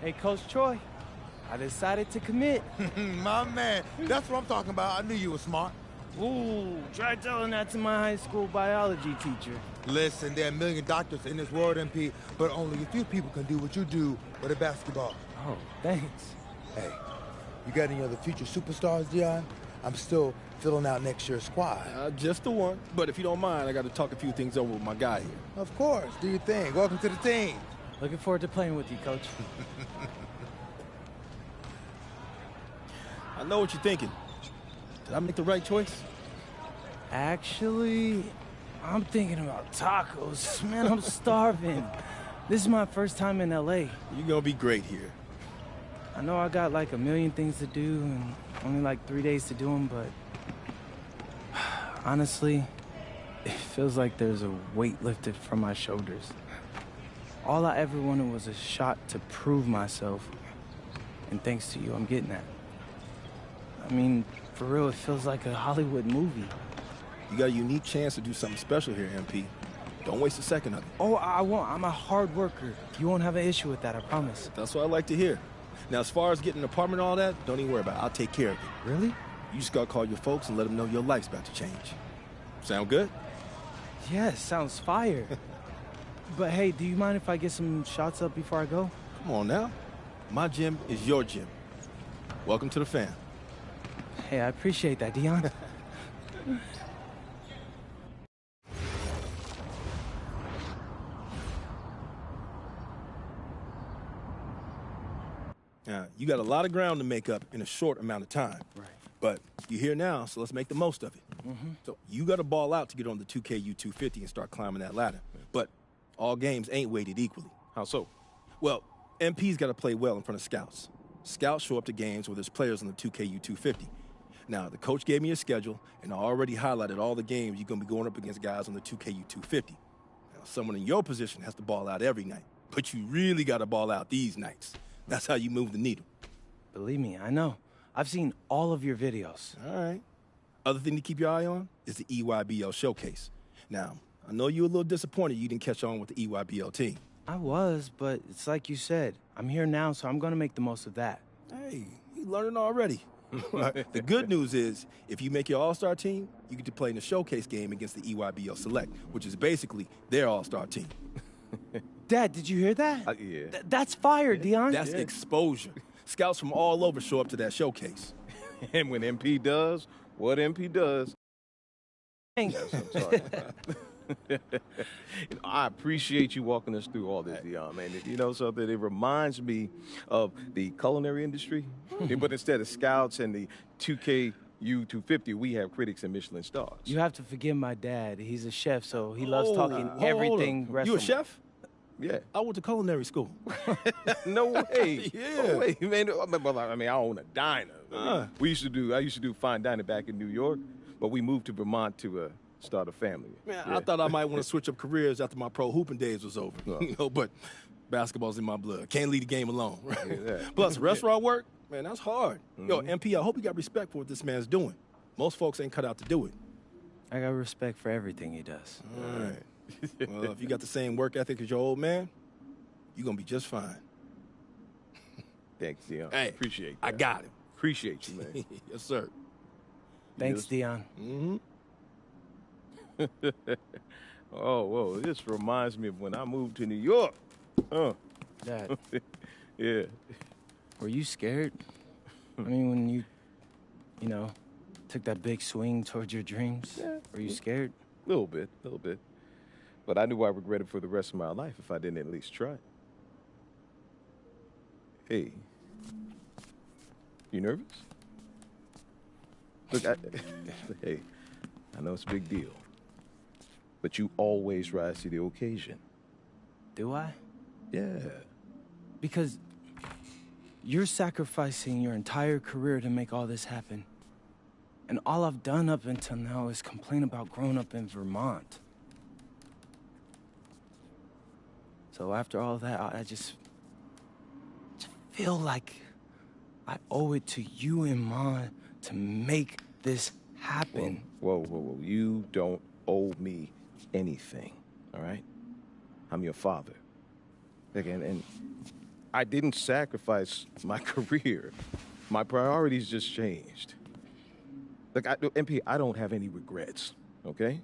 Hey, Coach Troy, I decided to commit. My man, that's what I'm talking about. I knew you were smart. Ooh, try telling that to my high school biology teacher. Listen, there are a million doctors in this world, MP, but only a few people can do what you do with a basketball. Oh, thanks. Hey, you got any other future superstars, Dion? I'm still filling out next year's squad. Just the one. But if you don't mind, I got to talk a few things over with my guy here. Of course, do your thing. Welcome to the team. Looking forward to playing with you, Coach. I know what you're thinking. Did I make the right choice? Actually, I'm thinking about tacos. Man, I'm starving. This is my first time in LA. You're going to be great here. I know I got like a million things to do and only like 3 days to do them, but honestly, it feels like there's a weight lifted from my shoulders. All I ever wanted was a shot to prove myself, and thanks to you, I'm getting that. I mean, for real, it feels like a Hollywood movie. You got a unique chance to do something special here, MP. Don't waste a second of it. Oh, I won't. I'm a hard worker. You won't have an issue with that, I promise. That's what I like to hear. Now, as far as getting an apartment and all that, don't even worry about it. I'll take care of it. Really? You just gotta call your folks and let them know your life's about to change. Sound good? Yes, sounds fire. But hey, do you mind if I get some shots up before I go? Come on now. My gym is your gym. Welcome to the fam. Hey, I appreciate that, Dion. Now, you got a lot of ground to make up in a short amount of time. Right. But you're here now, so let's make the most of it. So you got to ball out to get on the 2KU250 and start climbing that ladder. But all games ain't weighted equally. How so? Well, MP's got to play well in front of scouts. Scouts show up to games where there's players on the 2KU250. Now, the coach gave me a schedule, and I already highlighted all the games you're going to be going up against guys on the 2KU250. Now, someone in your position has to ball out every night, but you really got to ball out these nights. That's how you move the needle. Believe me, I know. I've seen all of your videos. All right. Other thing to keep your eye on is the EYBL showcase. Now, I know you're a little disappointed you didn't catch on with the EYBL team. I was, but it's like you said. I'm here now, so I'm going to make the most of that. Hey, you learning already. The good news is, if you make your all-star team, you get to play in the showcase game against the EYBL Select, which is basically their all-star team. Dad, did you hear that? Yeah. That's fire, Dion. That's exposure. Scouts from all over show up to that showcase. And when MP does what MP does, Thanks. I'm sorry. I appreciate you walking us through all this, Dion, man. You know something? It reminds me of the culinary industry, but instead of scouts and the 2KU250, we have critics and Michelin stars. You have to forgive my dad. He's a chef, so he loves Hold talking on, everything hold on. You a restaurant. chef? Yeah. I went to culinary school. No way. Yeah. No way, man. I mean, I own a diner. I used to do fine dining back in New York, but we moved to Vermont to start a family. Man, Yeah. I thought I might want to switch up careers after my pro hooping days was over. But basketball's in my blood. Can't leave the game alone. Right? Yeah. Plus, restaurant work, man, that's hard. Yo, MP, I hope you got respect for what this man's doing. Most folks ain't cut out to do it. I got respect for everything he does. All right. Well, if you got the same work ethic as your old man, you're going to be just fine. Thanks, Dion. Hey, Appreciate that. I got him. Appreciate you, man. Yes, sir. Thanks, Yes. Dion. Mm-hmm. Oh, whoa. This reminds me of when I moved to New York. Dad, Yeah. were you scared? I mean, when you took that big swing towards your dreams, Yeah. were you scared? A little bit. But I knew I regretted for the rest of my life if I didn't at least try. Hey. You nervous? Look, hey, I know it's a big deal. But you always rise to the occasion. Do I? Yeah. Because you're sacrificing your entire career to make all this happen. And all I've done up until now is complain about growing up in Vermont. So after all that, I just feel like I owe it to you and Mom to make this happen. Whoa. You don't owe me anything, all right? I'm your father. Look, and I didn't sacrifice my career. My priorities just changed. Look, MP, I don't have any regrets, okay?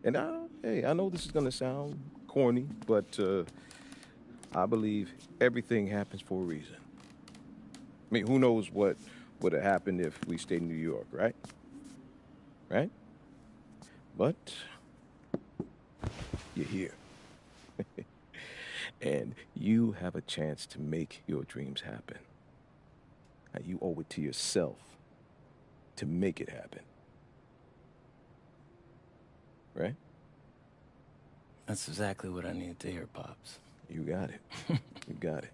And hey, I know this is gonna sound corny, but I believe everything happens for a reason. I mean, who knows what would have happened if we stayed in New York, right? Right? But you're here. And you have a chance to make your dreams happen. Now, you owe it to yourself to make it happen. Right? That's exactly what I needed to hear, Pops. You got it. You got it.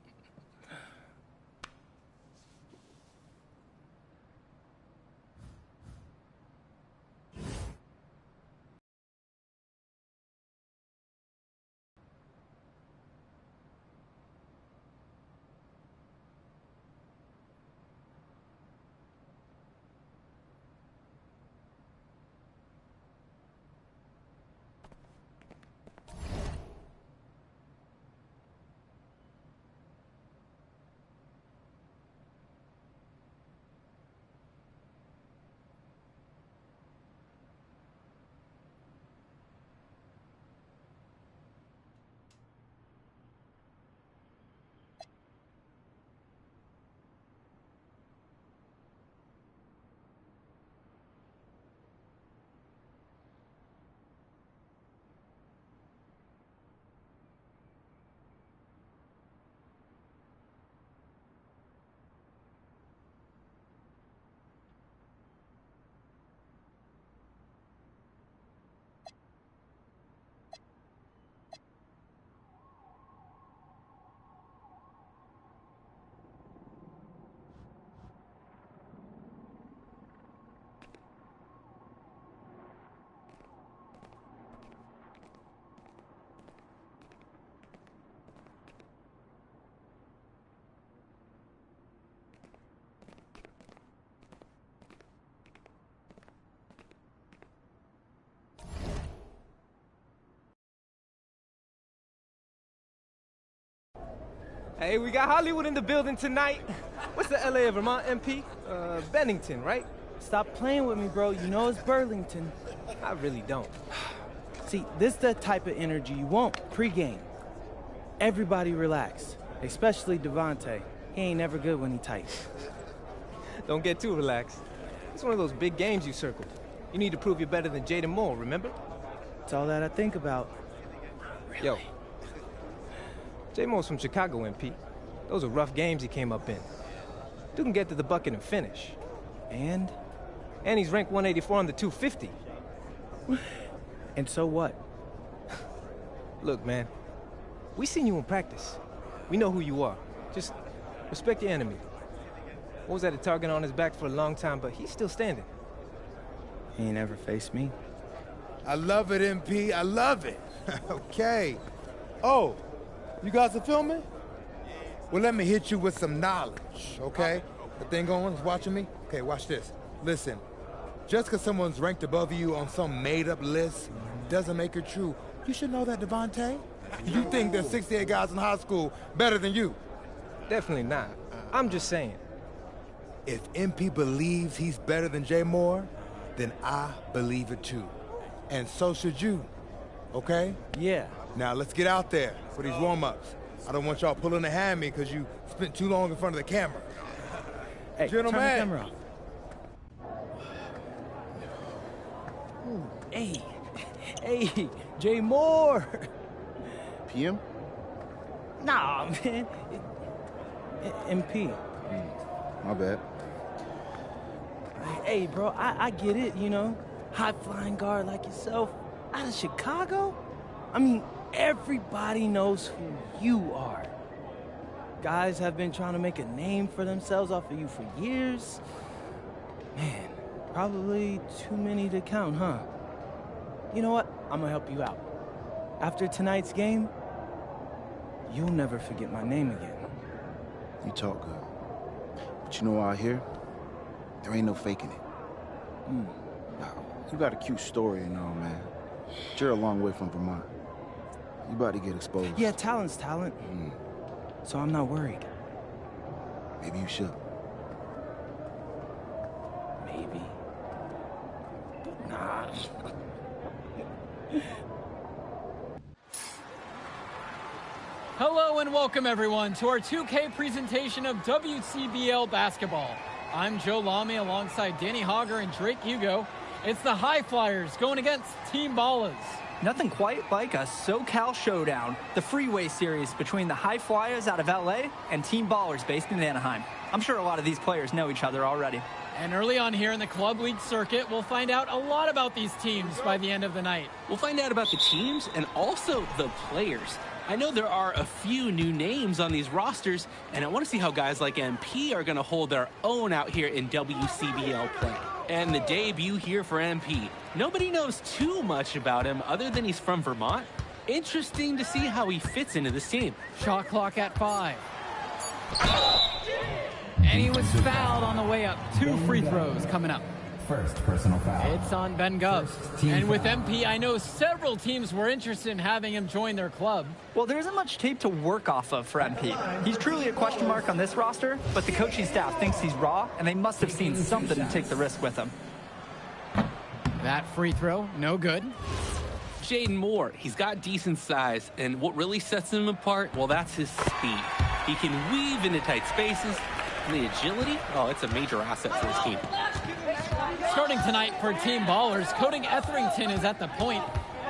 Hey, we got Hollywood in the building tonight. What's the LA of Vermont MP? Bennington, right? Stop playing with me, bro. You know it's Burlington. I really don't. See, this is the type of energy you want pre-game. Everybody relax, especially Devontae. He ain't never good when he tight. Don't get too relaxed. It's one of those big games you circled. You need to prove you're better than Jaden Moore, remember? It's all that I think about. Yo, J Moore's from Chicago, MP. Those are rough games he came up in. Dude can get to the bucket and finish. And And he's ranked 184 on the 250. And so what? Look, man, we seen you in practice. We know who you are. Just respect your enemy. What was that, a target on his back for a long time, but he's still standing. He ain't ever faced me. I love it, MP. I love it. Okay. Oh, you guys are filming? Well, let me hit you with some knowledge, okay? The thing on is watching me? Okay, watch this. Listen, just because someone's ranked above you on some made-up list doesn't make it true. You should know that, Devontae. You think there's 68 guys in high school better than you. Definitely not. I'm just saying. If MP believes he's better than Jay Moore, then I believe it too. And so should you, okay? Yeah. Now let's get out there for these warm-ups. I don't want y'all pulling a hammy because you spent too long in front of the camera. Hey, Gentlemen. turn the camera off. Ooh, hey, hey, Jay Moore. PM? Nah, man. MP. My bad. Hey, bro, I get it, you know. High-flying guard like yourself out of Chicago? I mean, everybody knows who you are. Guys have been trying to make a name for themselves off of you for years. Man, probably too many to count, huh? You know what? I'm gonna help you out. After tonight's game, you'll never forget my name again. You talk good. But you know out here, there ain't no faking it. Nah, you got a cute story and all, man. But you're a long way from Vermont. You about to get exposed. Yeah, talent's talent. so I'm not worried. Maybe you should. Maybe. Nah. Hello and welcome everyone to our 2K presentation of WCBL basketball. I'm Joe Lamy alongside Danny Hogger and Drake Hugo. It's the High Flyers going against Team Ballers. Nothing quite like a SoCal showdown, the freeway series between the High Flyers out of LA and Team Ballers based in Anaheim. I'm sure a lot of these players know each other already. And early on here in the Club League circuit, we'll find out a lot about these teams by the end of the night. We'll find out about the teams and also the players. I know there are a few new names on these rosters, and I want to see how guys like MP are going to hold their own out here in WCBL play. And the debut here for MP. Nobody knows too much about him other than he's from Vermont. Interesting to see how he fits into this team. Shot clock at 5. And he was fouled on the way up. 2 free throws coming up. First personal foul. It's on Ben Gov. And with MP, I know several teams were interested in having him join their club. Well, there isn't much tape to work off of for MP. He's truly a question mark on this roster, but the coaching staff thinks he's raw, and they must have seen something to take the risk with him. That free throw, no good. Jaden Moore, he's got decent size, and what really sets him apart, well, that's his speed. He can weave into tight spaces, and the agility, oh, it's a major asset for his team. Starting tonight for Team Ballers, Cody Etherington is at the point.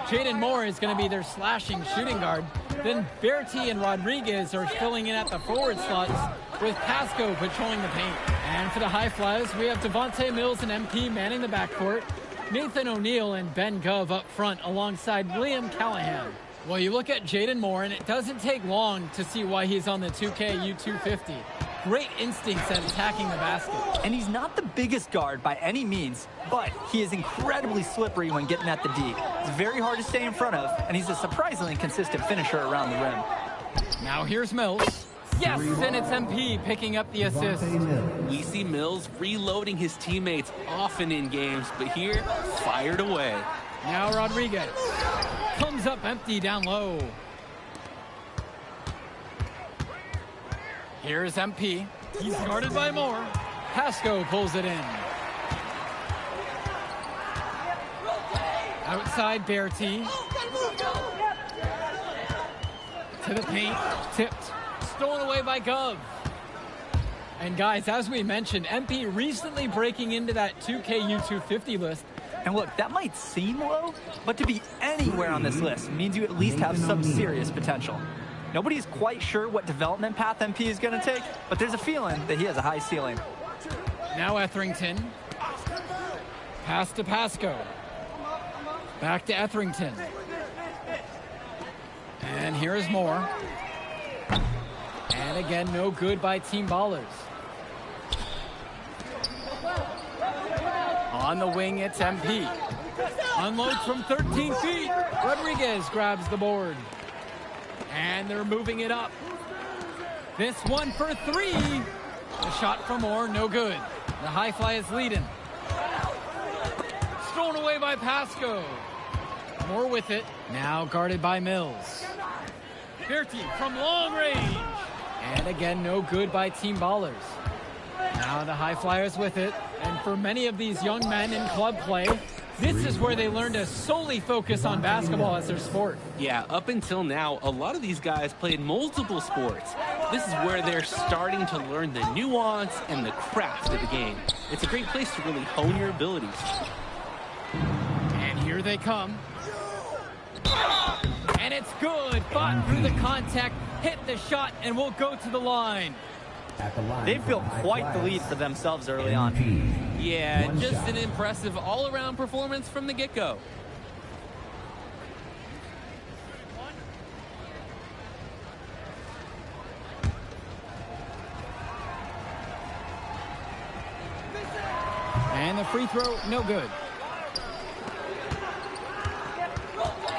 Jaden Moore is going to be their slashing shooting guard. Then Bertie and Rodriguez are filling in at the forward slots with Pasco patrolling the paint. And for the High Flyers, we have Devontae Mills and MP manning the backcourt. Nathan O'Neill and Ben Gov up front alongside Liam Callahan. Well, you look at Jaden Moore, and it doesn't take long to see why he's on the 2K U250. Great instincts at attacking the basket. And he's not the biggest guard by any means, but he is incredibly slippery when getting at the D. It's very hard to stay in front of, and he's a surprisingly consistent finisher around the rim. Now here's Mills. Yes, and it's MP picking up the assist. We see Mills reloading his teammates often in games, but here, fired away. Now Rodriguez comes up empty down low. Here's MP. He's guarded by Moore. Pasco pulls it in. Outside Bertie. To the paint. Tipped. Stolen away by Gov. And guys, as we mentioned, MP recently breaking into that 2K U250 list. And look, that might seem low, but to be anywhere on this list means you at least have some serious potential. Nobody's quite sure what development path MP is going to take, but there's a feeling that he has a high ceiling. Now Etherington. Pass to Pasco. Back to Etherington. And here's Moore. And again, no good by Team Ballers. On the wing, it's MP. Unloads from 13 feet. Rodriguez grabs the board. And they're moving it up. This one for 3. The shot from Moore, no good. The High Fly is leading. Stolen away by Pasco. Moore with it. Now guarded by Mills. Bertie from long range. And again, no good by Team Ballers. Now the High Flyers with it. And for many of these young men in club play, this is where they learn to solely focus on basketball as their sport. Yeah, up until now, a lot of these guys played multiple sports. This is where they're starting to learn the nuance and the craft of the game. It's a great place to really hone your abilities. And here they come. And it's good. Fought through the contact, hit the shot, and will go to the line. They've built quite the lead for themselves early on. Yeah, just an impressive all-around performance from the get-go. And the free throw, no good.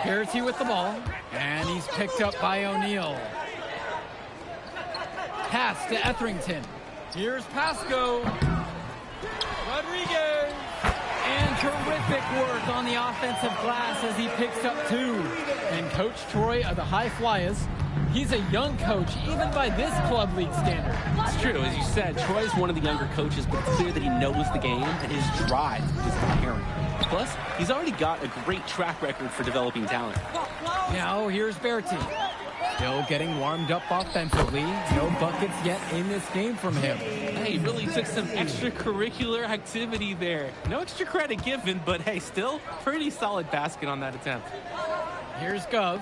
Bertie with the ball, and he's picked up by O'Neill. Pass to Etherington. Here's Pasco. Rodriguez. And terrific work on the offensive glass as he picks up 2. And Coach Troy of the High Flyers He's a young coach, even by this club league standard. It's true. As you said, Troy's one of the younger coaches, but it's clear that he knows the game, and his drive is comparing. Plus, he's already got a great track record for developing talent. Now here's Berti. Still getting warmed up offensively. No buckets yet in this game from him. Hey, he really took some extracurricular activity there. No extra credit given, but hey, still pretty solid basket on that attempt. Here's Gov,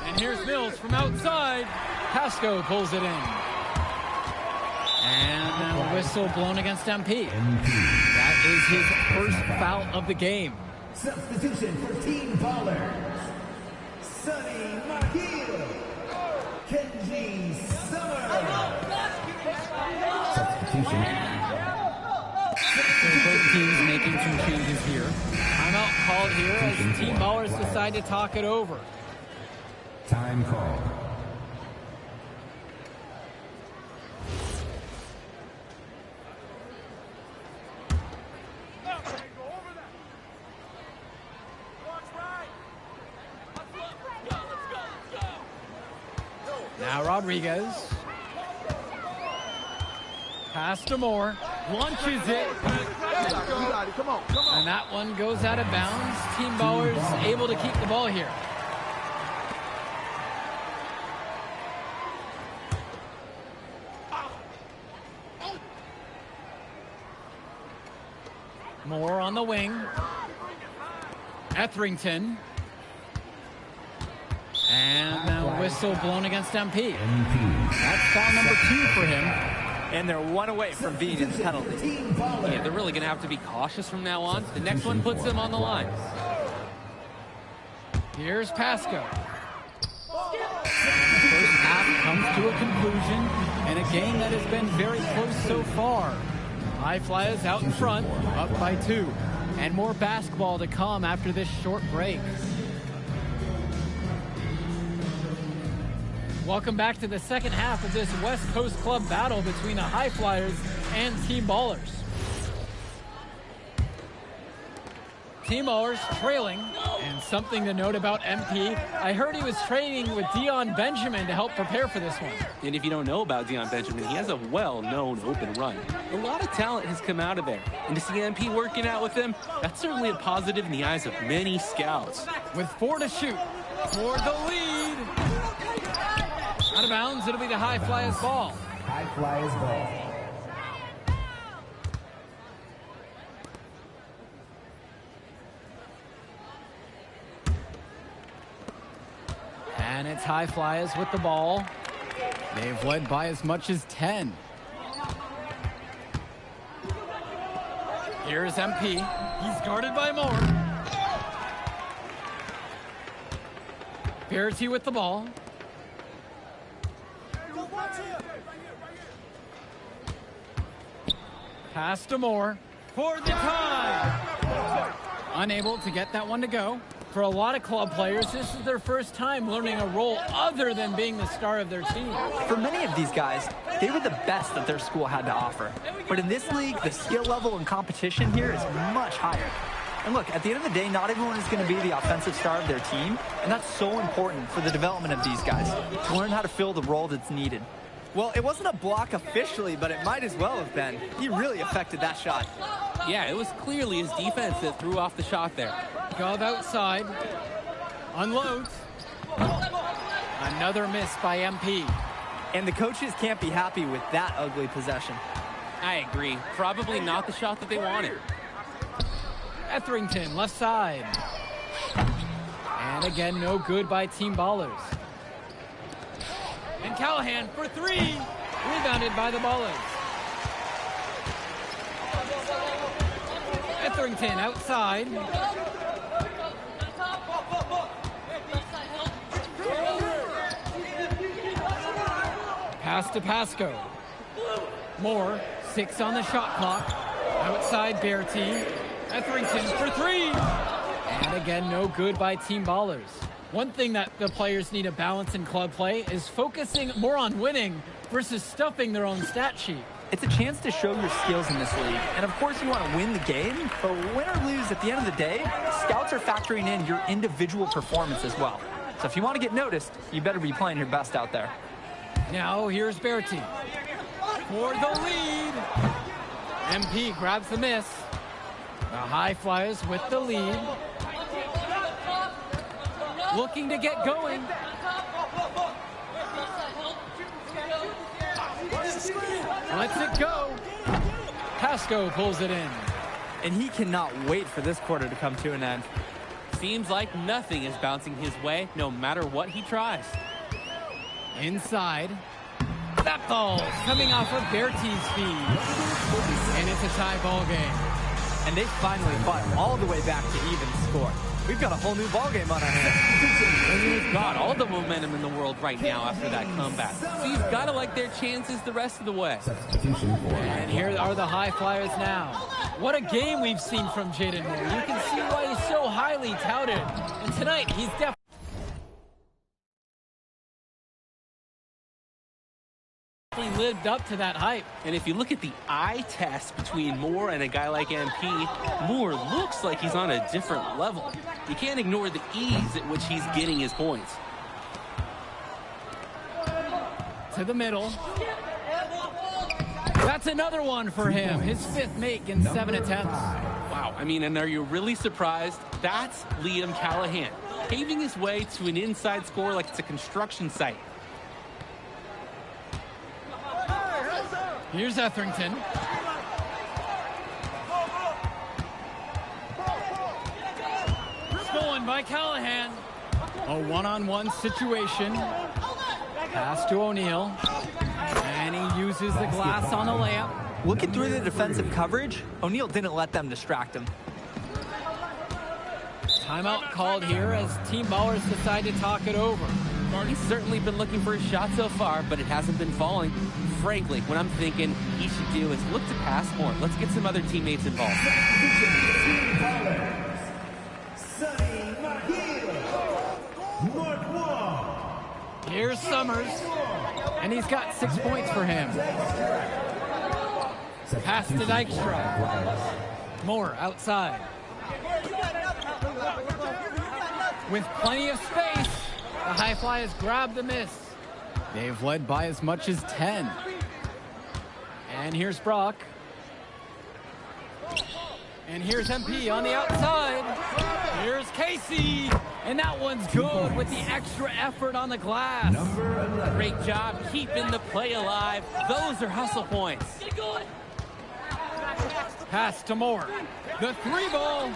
and here's Mills from outside. Pasco pulls it in. And a whistle blown against MP. That is his first foul of the game. Substitution for Team Ballers. Sonny McGill. Kenji Summer. Substitution. So both teams making some changes here. Timeout called here as Team Ballers decide to talk it over. Time call. Now Rodriguez. Pass to Moore. Launches it. And that one goes out of bounds. Team Ballers able to keep the ball here. Moore on the wing. Etherington. And a whistle blown against MP. That's foul number 2 for him. And they're one away from being in the penalty. Yeah, they're really going to have to be cautious from now on. The next one puts them on the line. Here's Pasco. The first half comes to a conclusion in a game that has been very close so far. High Flyers out in front, up by 2. And more basketball to come after this short break. Welcome back to the second half of this West Coast Club battle between the High Flyers and Team Ballers. Team Ballers trailing, and something to note about MP, I heard he was training with Dion Benjamin to help prepare for this one. And if you don't know about Dion Benjamin, he has a well-known open run. A lot of talent has come out of there. And to see MP working out with him, that's certainly a positive in the eyes of many scouts. With 4 to shoot for the lead. Out of bounds, it'll be the High Flyers ball. High Flyers ball. And it's High Flyers with the ball. They've led by as much as 10. Here's MP. He's guarded by Moore. Berti with the ball. Pass to Moore for the tie. Unable to get that one to go. For a lot of club players, this is their first time learning a role other than being the star of their team. For many of these guys, they were the best that their school had to offer. But in this league, the skill level and competition here is much higher. And look, at the end of the day, not everyone is going to be the offensive star of their team, and that's so important for the development of these guys, to learn how to fill the role that's needed. Well, it wasn't a block officially, but it might as well have been. He really affected that shot. Yeah, it was clearly his defense that threw off the shot there. Gov outside. Unloads. Another miss by MP. And the coaches can't be happy with that ugly possession. I agree. Probably not the shot that they wanted. Etherington, left side. And again, no good by Team Ballers. And Callahan for 3. Rebounded by the Ballers. Etherington outside. Pass to Pasco. Moore, 6 on the shot clock. Outside Berti. Etherington for 3. And again, no good by Team Ballers. One thing that the players need to balance in club play is focusing more on winning versus stuffing their own stat sheet. It's a chance to show your skills in this league. And of course you want to win the game, but win or lose, at the end of the day, scouts are factoring in your individual performance as well. So if you want to get noticed, you better be playing your best out there. Now here's Berti for the lead. MP grabs the miss. The High Flyers with the lead. Looking to get going. Lets it go. Pasco pulls it in. And he cannot wait for this quarter to come to an end. Seems like nothing is bouncing his way, no matter what he tries. Inside. That ball's coming off of Berti's feet. And it's a tie ball game. And they finally fought all the way back to even score. We've got a whole new ball game on our hands. And he's got all the momentum in the world right now after that comeback. So you've got to like their chances the rest of the way. And here are the High Flyers now. What a game we've seen from Jaden Moore. You can see why he's so highly touted. And tonight, he's definitely lived up to that hype. And if you look at the eye test between Moore and a guy like MP, Moore looks like he's on a different level. You can't ignore the ease at which he's getting his points. To the middle. That's another one for him. His fifth make in 7 attempts. Wow, I mean, and are you really surprised? That's Liam Callahan, paving his way to an inside score like it's a construction site. Here's Etherington. Stolen by Callahan. A one-on-one situation. Pass to O'Neal. And he uses the glass on the layup. Looking through the defensive coverage, O'Neal didn't let them distract him. Timeout called here as Team Ballers decide to talk it over. He's certainly been looking for his shot so far, but it hasn't been falling. Frankly, what I'm thinking he should do is look to pass more. Let's get some other teammates involved. Here's Summers, and he's got 6 points for him. Pass to Dykstra. Moore outside. With plenty of space, the High Flyers grab the miss. They've led by as much as 10. And here's Brock. And here's MP on the outside. Here's Casey. And that one's good with the extra effort on the glass. Great job keeping the play alive. Those are hustle points. Pass to Moore. The three ball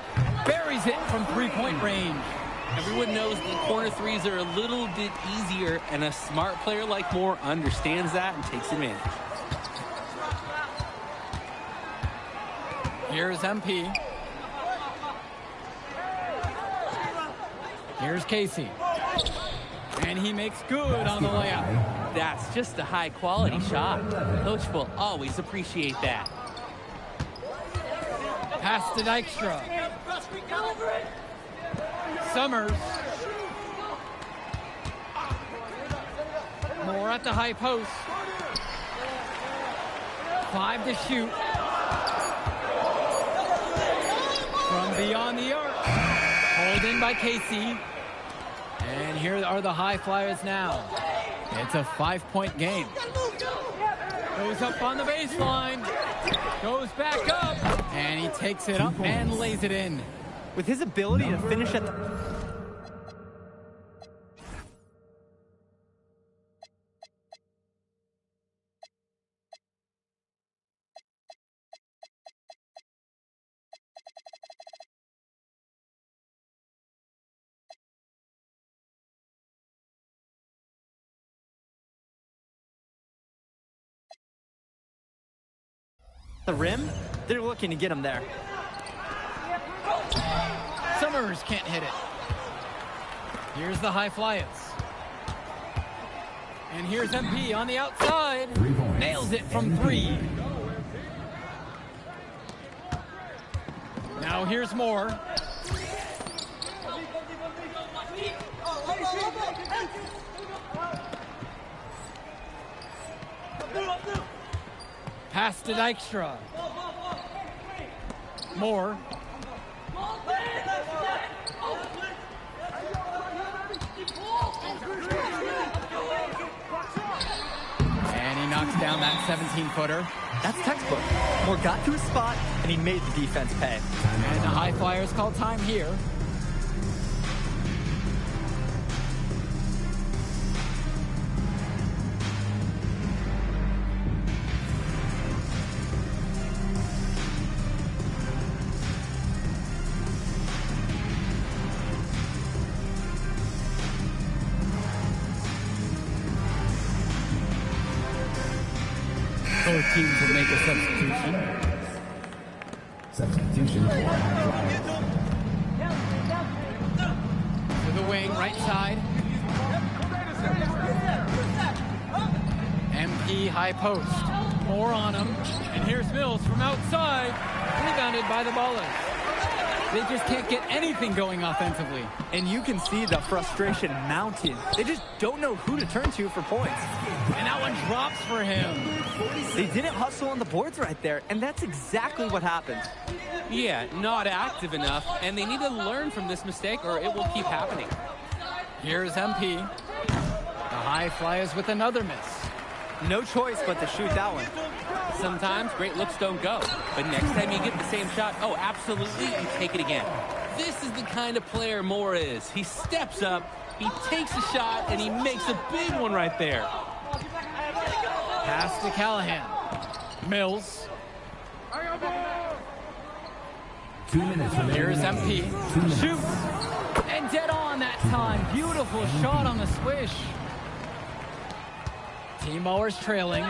buries it from three-point range. Everyone knows the corner threes are a little bit easier, and a smart player like Moore understands that and takes advantage. Here's MP. Here's Casey. And he makes good on the layup. That's just a high-quality shot. Coach will always appreciate that. Pass to Dykstra. Summers. Moore at the high post. 5 to shoot. From beyond the arc. Pulled in by Casey. And here are the High Flyers now. It's a 5-point game. Goes up on the baseline. Goes back up. And he takes it up and lays it in. With his ability to finish at the... the rim, they're looking to get him there. Summers can't hit it. Here's the High Flyers. And here's MP on the outside. Nails it from 3. Now here's Moore. Pass to Dykstra. Moore. down that 17-footer. That's textbook. Moore got to his spot, and he made the defense pay. And the High Flyers call time here. Both teams will make a substitution. Substitution. To the wing, right side. MP high post. More on him. And here's Mills from outside. Rebounded by the Ballers. They just can't get anything going offensively. And you can see the frustration mounting. They just don't know who to turn to for points. And that one drops for him. They didn't hustle on the boards right there, and that's exactly what happened. Yeah, not active enough, and they need to learn from this mistake or it will keep happening. Here's MP. The High Flyers with another miss. No choice but to shoot that one. Sometimes great looks don't go, but next time you get the same shot, oh, absolutely, you take it again. This is the kind of player Moore is. He steps up, he takes a shot, and he makes a big one right there. Pass to Callahan. Mills. 2 minutes remaining. Here's MP. 2 minutes. Shoot. And dead on that time. Beautiful shot on the swish. Team Ballers trailing.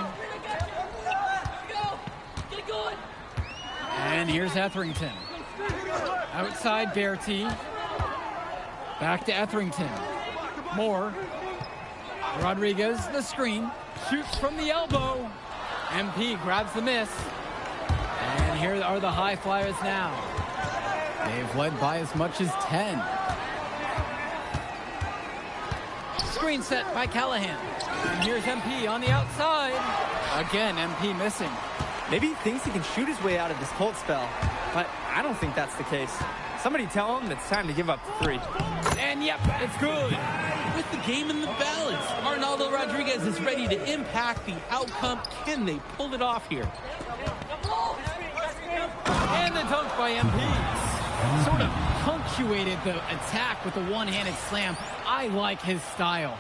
And here's Etherington. Outside Bertie. Back to Etherington. Moore. Rodriguez, the screen. Shoots from the elbow. MP grabs the miss. And here are the High Flyers now. They've led by as much as 10. Screen set by Callahan. And here's MP on the outside. Again, MP missing. Maybe he thinks he can shoot his way out of this cold spell, but I don't think that's the case. Somebody tell him it's time to give up the 3. And yep, it's good. With the game in the balance, Arnaldo Rodriguez is ready to impact the outcome. Can they pull it off here? And the dunk by MP. Sort of punctuated the attack with the one-handed slam. I like his style.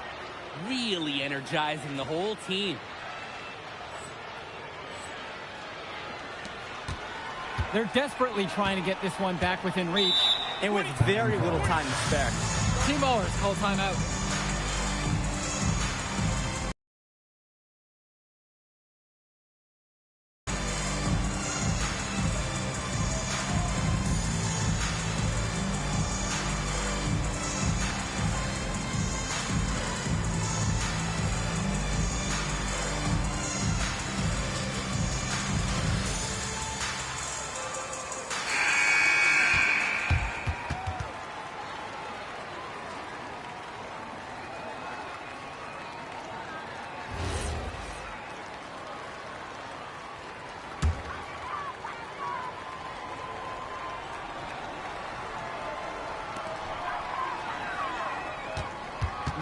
Really energizing the whole team. They're desperately trying to get this one back within reach. And with very little time to spare. Team Ballers call timeout.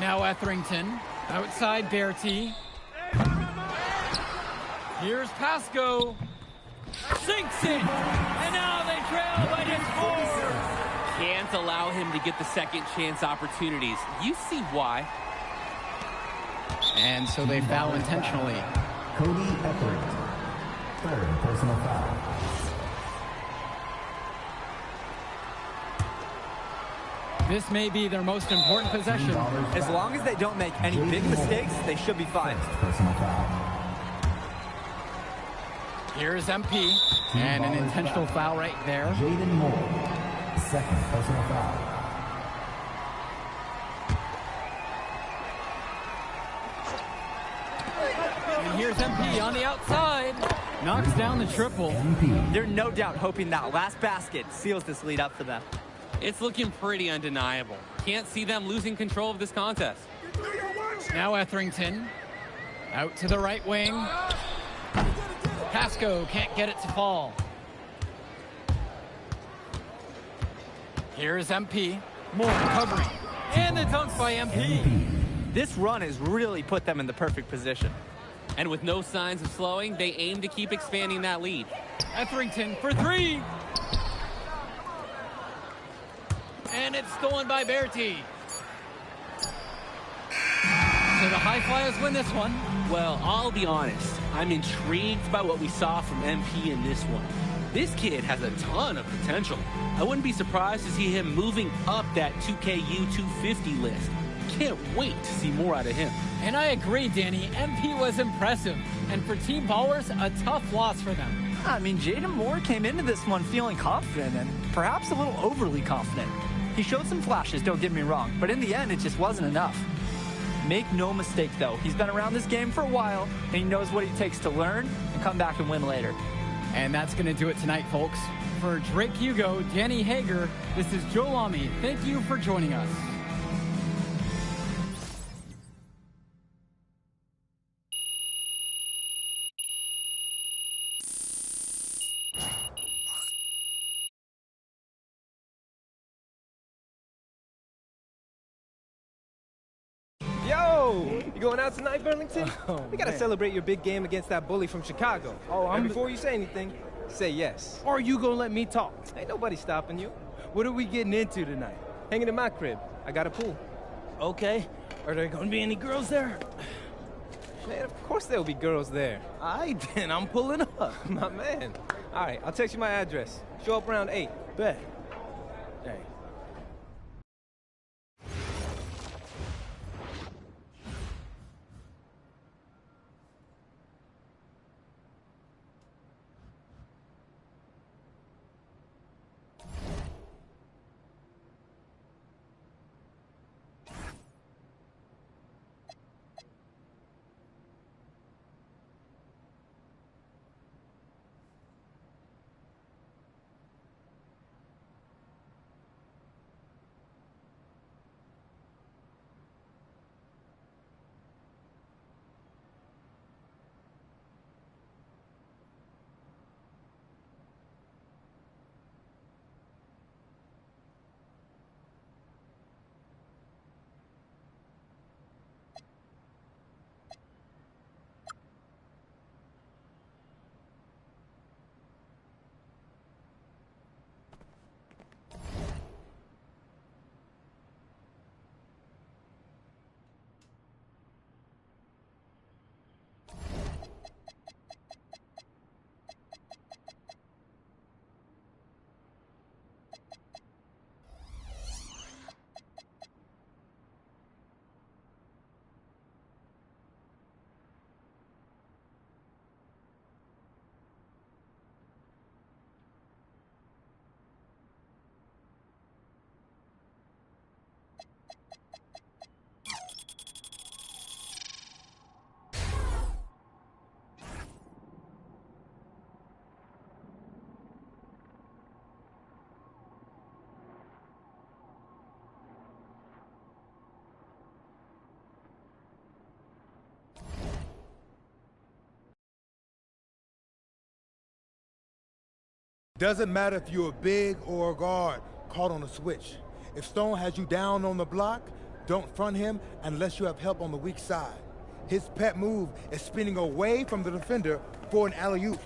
Now Etherington, outside Bertie. Here's Pasco. Sinks it! And now they trail by just 4. Can't allow him to get the second chance opportunities. You see why. And so they foul intentionally. Cody Etherington. 3rd personal foul. This may be their most important possession. As long as they don't make any big mistakes, they should be fine. Personal foul. Here's MP. And an intentional foul right there. Jaden Moore. 2nd personal foul. And here's MP on the outside. Knocks down the triple. They're no doubt hoping that last basket seals this lead up for them. It's looking pretty undeniable. Can't see them losing control of this contest. Now Etherington. Out to the right wing. Pasco can't get it to fall. Here's MP. More covering. And the dunk by MP. This run has really put them in the perfect position. And with no signs of slowing, they aim to keep expanding that lead. Etherington for three. And it's stolen by Berti. So the High Flyers win this one. Well, I'll be honest. I'm intrigued by what we saw from MP in this one. This kid has a ton of potential. I wouldn't be surprised to see him moving up that 2KU 250 list. Can't wait to see more out of him. And I agree, Danny. MP was impressive. And for Team Ballers, a tough loss for them. I mean, Jaden Moore came into this one feeling confident and perhaps a little overly confident. He showed some flashes, don't get me wrong, but in the end, it just wasn't enough. Make no mistake, though, he's been around this game for a while, and he knows what it takes to learn and come back and win later. And that's going to do it tonight, folks. For Drake Hugo, Danny Hager, this is Joe Lamy. Thank you for joining us. Yo, you going out tonight, Burlington? Oh, we gotta man. celebrate your big game against that bully from Chicago. Oh, and before you say anything, say yes. Or you gonna let me talk? Ain't nobody stopping you. What are we getting into tonight? Hanging in my crib. I got a pool. Okay. Are there gonna be any girls there? Man, of course there'll be girls there. Aight, then I'm pulling up. My man. All right, I'll text you my address. Show up around 8. Bet. Hey. Doesn't matter if you're a big or a guard caught on a switch. If Stone has you down on the block, don't front him unless you have help on the weak side. His pet move is spinning away from the defender for an alley-oop.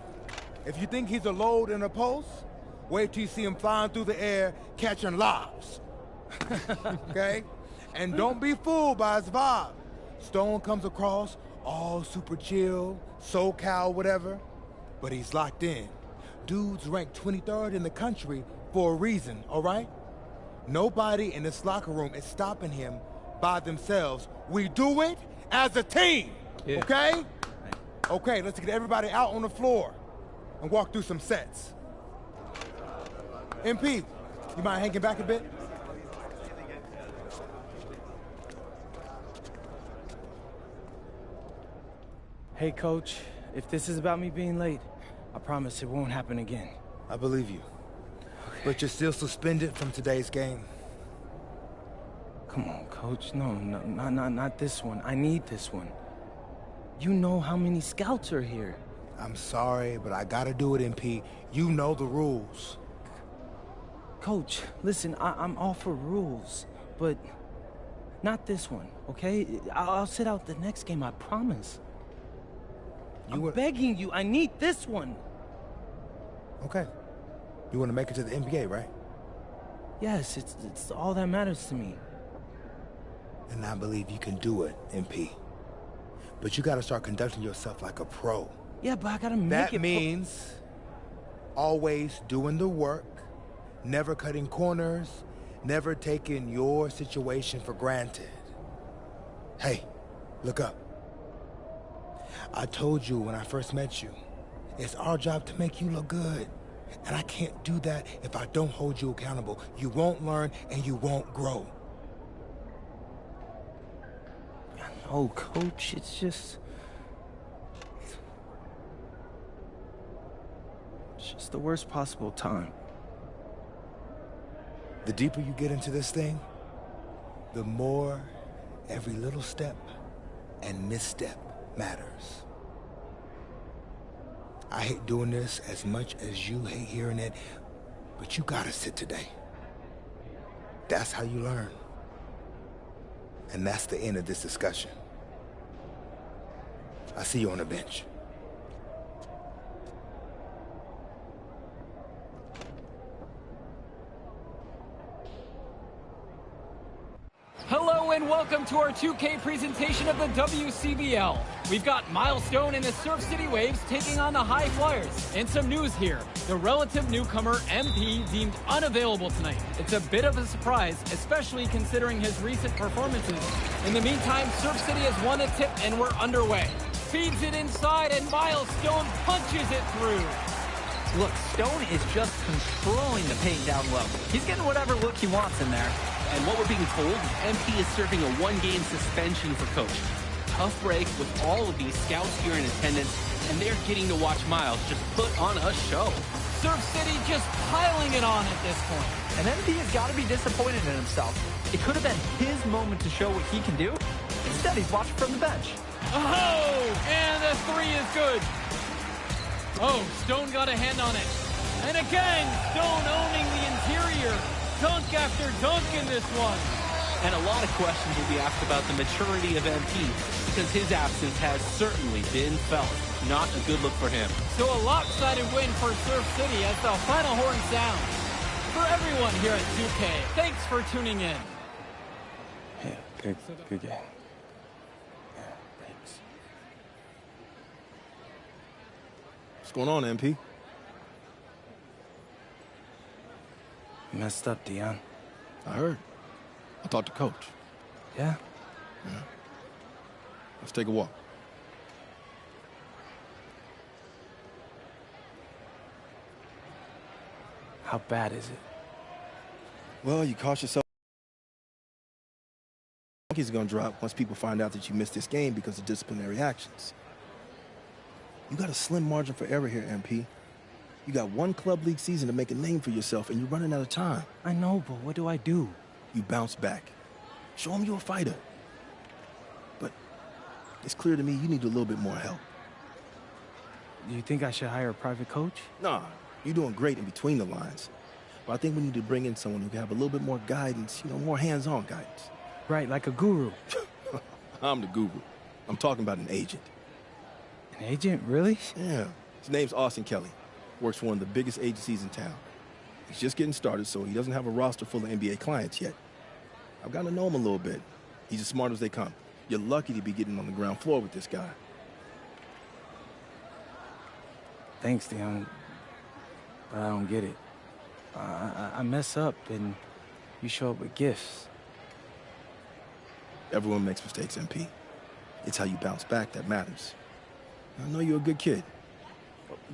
If you think he's a load in a post, wait till you see him flying through the air catching lobs. Okay? And don't be fooled by his vibe. Stone comes across all super chill, SoCal, whatever, but he's locked in. Dude's ranked 23rd in the country for a reason, all right? Nobody in this locker room is stopping him by themselves. We do it as a team, okay? Okay, let's get everybody out on the floor and walk through some sets. MP, you mind hanging back a bit? Hey, Coach, if this is about me being late, I promise it won't happen again. I believe you. Okay. But you're still suspended from today's game. Come on, Coach. No, not this one. I need this one. You know how many scouts are here. I'm sorry, but I gotta do it, MP. You know the rules. Coach, listen, I'm all for rules, but not this one, okay? I'll sit out the next game, I promise. I'm begging you, I need this one. Okay. You want to make it to the NBA, right? Yes, it's all that matters to me. And I believe you can do it, MP. But you gotta start conducting yourself like a pro. Yeah, but I gotta make it. That means always doing the work, never cutting corners, never taking your situation for granted. Hey, look up. I told you when I first met you, it's our job to make you look good. And I can't do that if I don't hold you accountable. You won't learn and you won't grow. No, Coach, it's just the worst possible time. The deeper you get into this thing, the more every little step and misstep matters. I hate doing this as much as you hate hearing it, but you gotta sit today. That's how you learn. And that's the end of this discussion. I see you on the bench. Hello and welcome to our 2K presentation of the WCBL. We've got Milestone and the Surf City Waves taking on the High Flyers. And some news here. The relative newcomer MP deemed unavailable tonight. It's a bit of a surprise, especially considering his recent performances. In the meantime, Surf City has won a tip and we're underway. Feeds it inside and Milestone punches it through. Look, Stone is just controlling the paint down low. He's getting whatever look he wants in there. And what we're being told, MP is serving a one-game suspension for Coach. Tough break with all of these scouts here in attendance, and they're getting to watch Miles just put on a show. Surf City just piling it on at this point. And MP has got to be disappointed in himself. It could have been his moment to show what he can do. Instead, he's watching from the bench. Oh, and the three is good. Oh, Stone got a hand on it. And again, Stone owning the interior. Dunk after dunk in this one. And a lot of questions will be asked about the maturity of MP, because his absence has certainly been felt. Not a good look for him. So a lopsided win for Surf City as the final horn sounds. For everyone here at 2K, thanks for tuning in. Yeah, good game. Yeah, thanks. What's going on, MP? You messed up, Dion. I heard. I talked to Coach. Yeah? Yeah. Let's take a walk. How bad is it? Well, you cost yourself. Monkeys are going to drop once people find out that you missed this game because of disciplinary actions. You got a slim margin for error here, MP. You got one club league season to make a name for yourself, and you're running out of time. I know, but what do I do? You bounce back. Show them you're a fighter. But it's clear to me you need a little bit more help. Do you think I should hire a private coach? Nah, you're doing great in between the lines. But I think we need to bring in someone who can have a little bit more guidance, more hands-on guidance. Right, like a guru. I'm the guru. I'm talking about an agent. An agent, really? Yeah. His name's Austin Kelly. Works for one of the biggest agencies in town. He's just getting started, so he doesn't have a roster full of NBA clients yet. I've gotten to know him a little bit. He's as smart as they come. You're lucky to be getting on the ground floor with this guy. Thanks, Dion. But I don't get it. I mess up, and you show up with gifts. Everyone makes mistakes, MP. It's how you bounce back that matters. I know you're a good kid.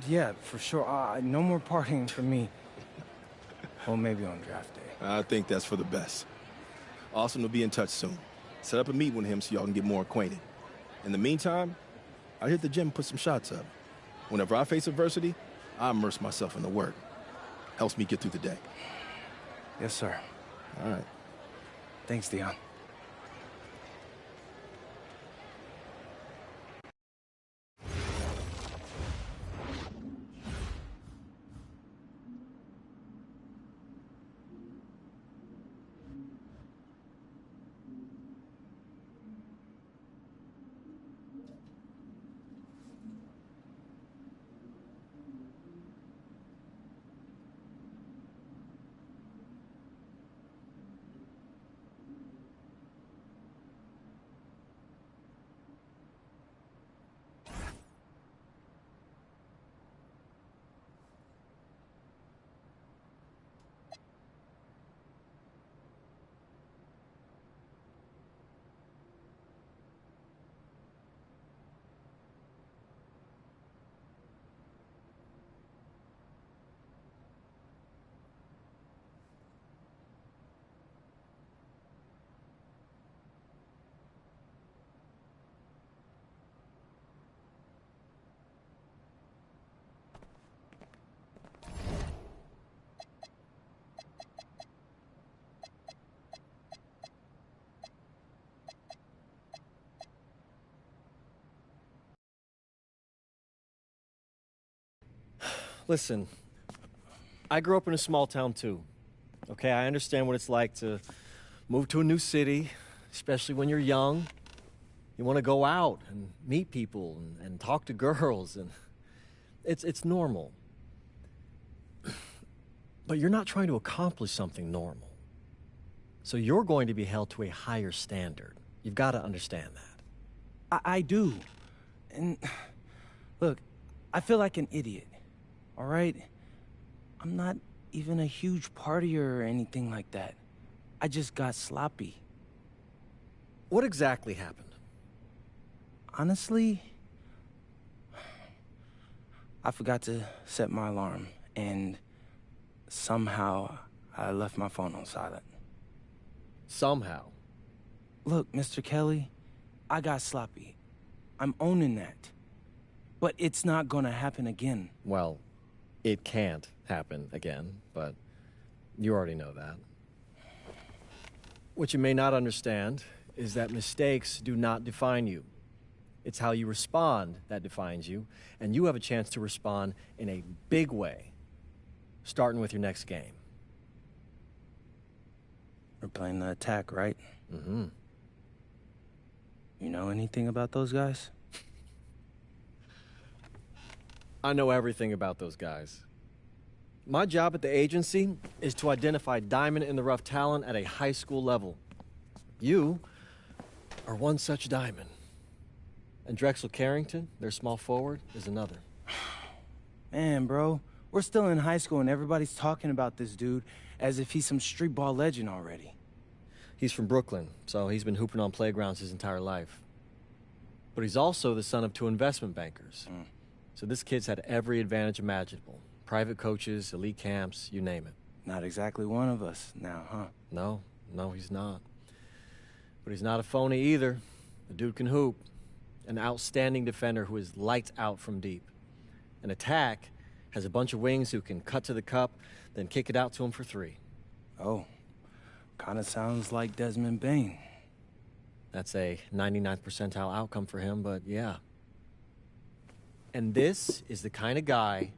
Yeah, for sure. No more partying for me. Well, maybe on draft day. I think that's for the best. Austin will be in touch soon. Set up a meet with him so y'all can get more acquainted. In the meantime, I hit the gym and put some shots up. Whenever I face adversity, I immerse myself in the work. Helps me get through the day. Yes, sir. All right. Thanks, Dion. Listen, I grew up in a small town too. Okay, I understand what it's like to move to a new city, especially when you're young. You want to go out and meet people and talk to girls, and it's normal. But you're not trying to accomplish something normal. So you're going to be held to a higher standard. You've got to understand that. I do. And look, I feel like an idiot, all right? I'm not even a huge partier or anything like that. I just got sloppy. What exactly happened? Honestly, I forgot to set my alarm, and somehow I left my phone on silent. Somehow? Look, Mr. Kelly, I got sloppy. I'm owning that. But it's not gonna happen again. Well, it can't happen again, but you already know that. What you may not understand is that mistakes do not define you. It's how you respond that defines you, and you have a chance to respond in a big way, starting with your next game. We're playing the attack, right? Mm-hmm. You know anything about those guys? I know everything about those guys. My job at the agency is to identify diamond-in-the-rough talent at a high school level. You are one such diamond. And Drexel Carrington, their small forward, is another. Man, bro, we're still in high school and everybody's talking about this dude as if he's some street ball legend already. He's from Brooklyn, so he's been hooping on playgrounds his entire life. But he's also the son of 2 investment bankers. So this kid's had every advantage imaginable. Private coaches, elite camps, you name it. Not exactly one of us now, huh? No, he's not. But he's not a phony either. The dude can hoop. An outstanding defender who is lights out from deep. An attack has a bunch of wings who can cut to the cup, then kick it out to him for 3. Oh, kind of sounds like Desmond Bain. That's a 99th percentile outcome for him, but yeah. And this is the kind of guy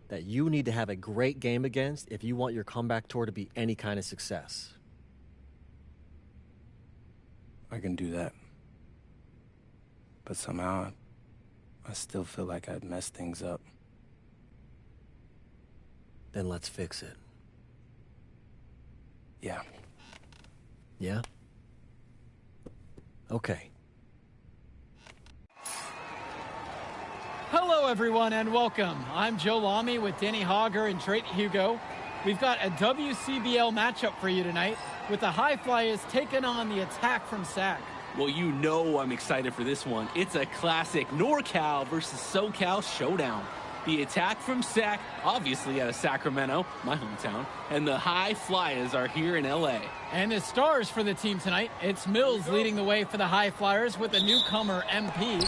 that you need to have a great game against if you want your comeback tour to be any kind of success. I can do that. But somehow, I still feel like I'd messed things up. Then let's fix it. Yeah. Yeah? Okay. Hello, everyone, and welcome. I'm Joe Lamy with Danny Hogger and Drake Hugo. We've got a WCBL matchup for you tonight with the High Flyers taking on the Attack from SAC. Well, you know I'm excited for this one. It's a classic NorCal versus SoCal showdown. The Attack from SAC, obviously out of Sacramento, my hometown, and the High Flyers are here in LA. And the stars for the team tonight, it's Mills leading the way for the High Flyers with the newcomer MP.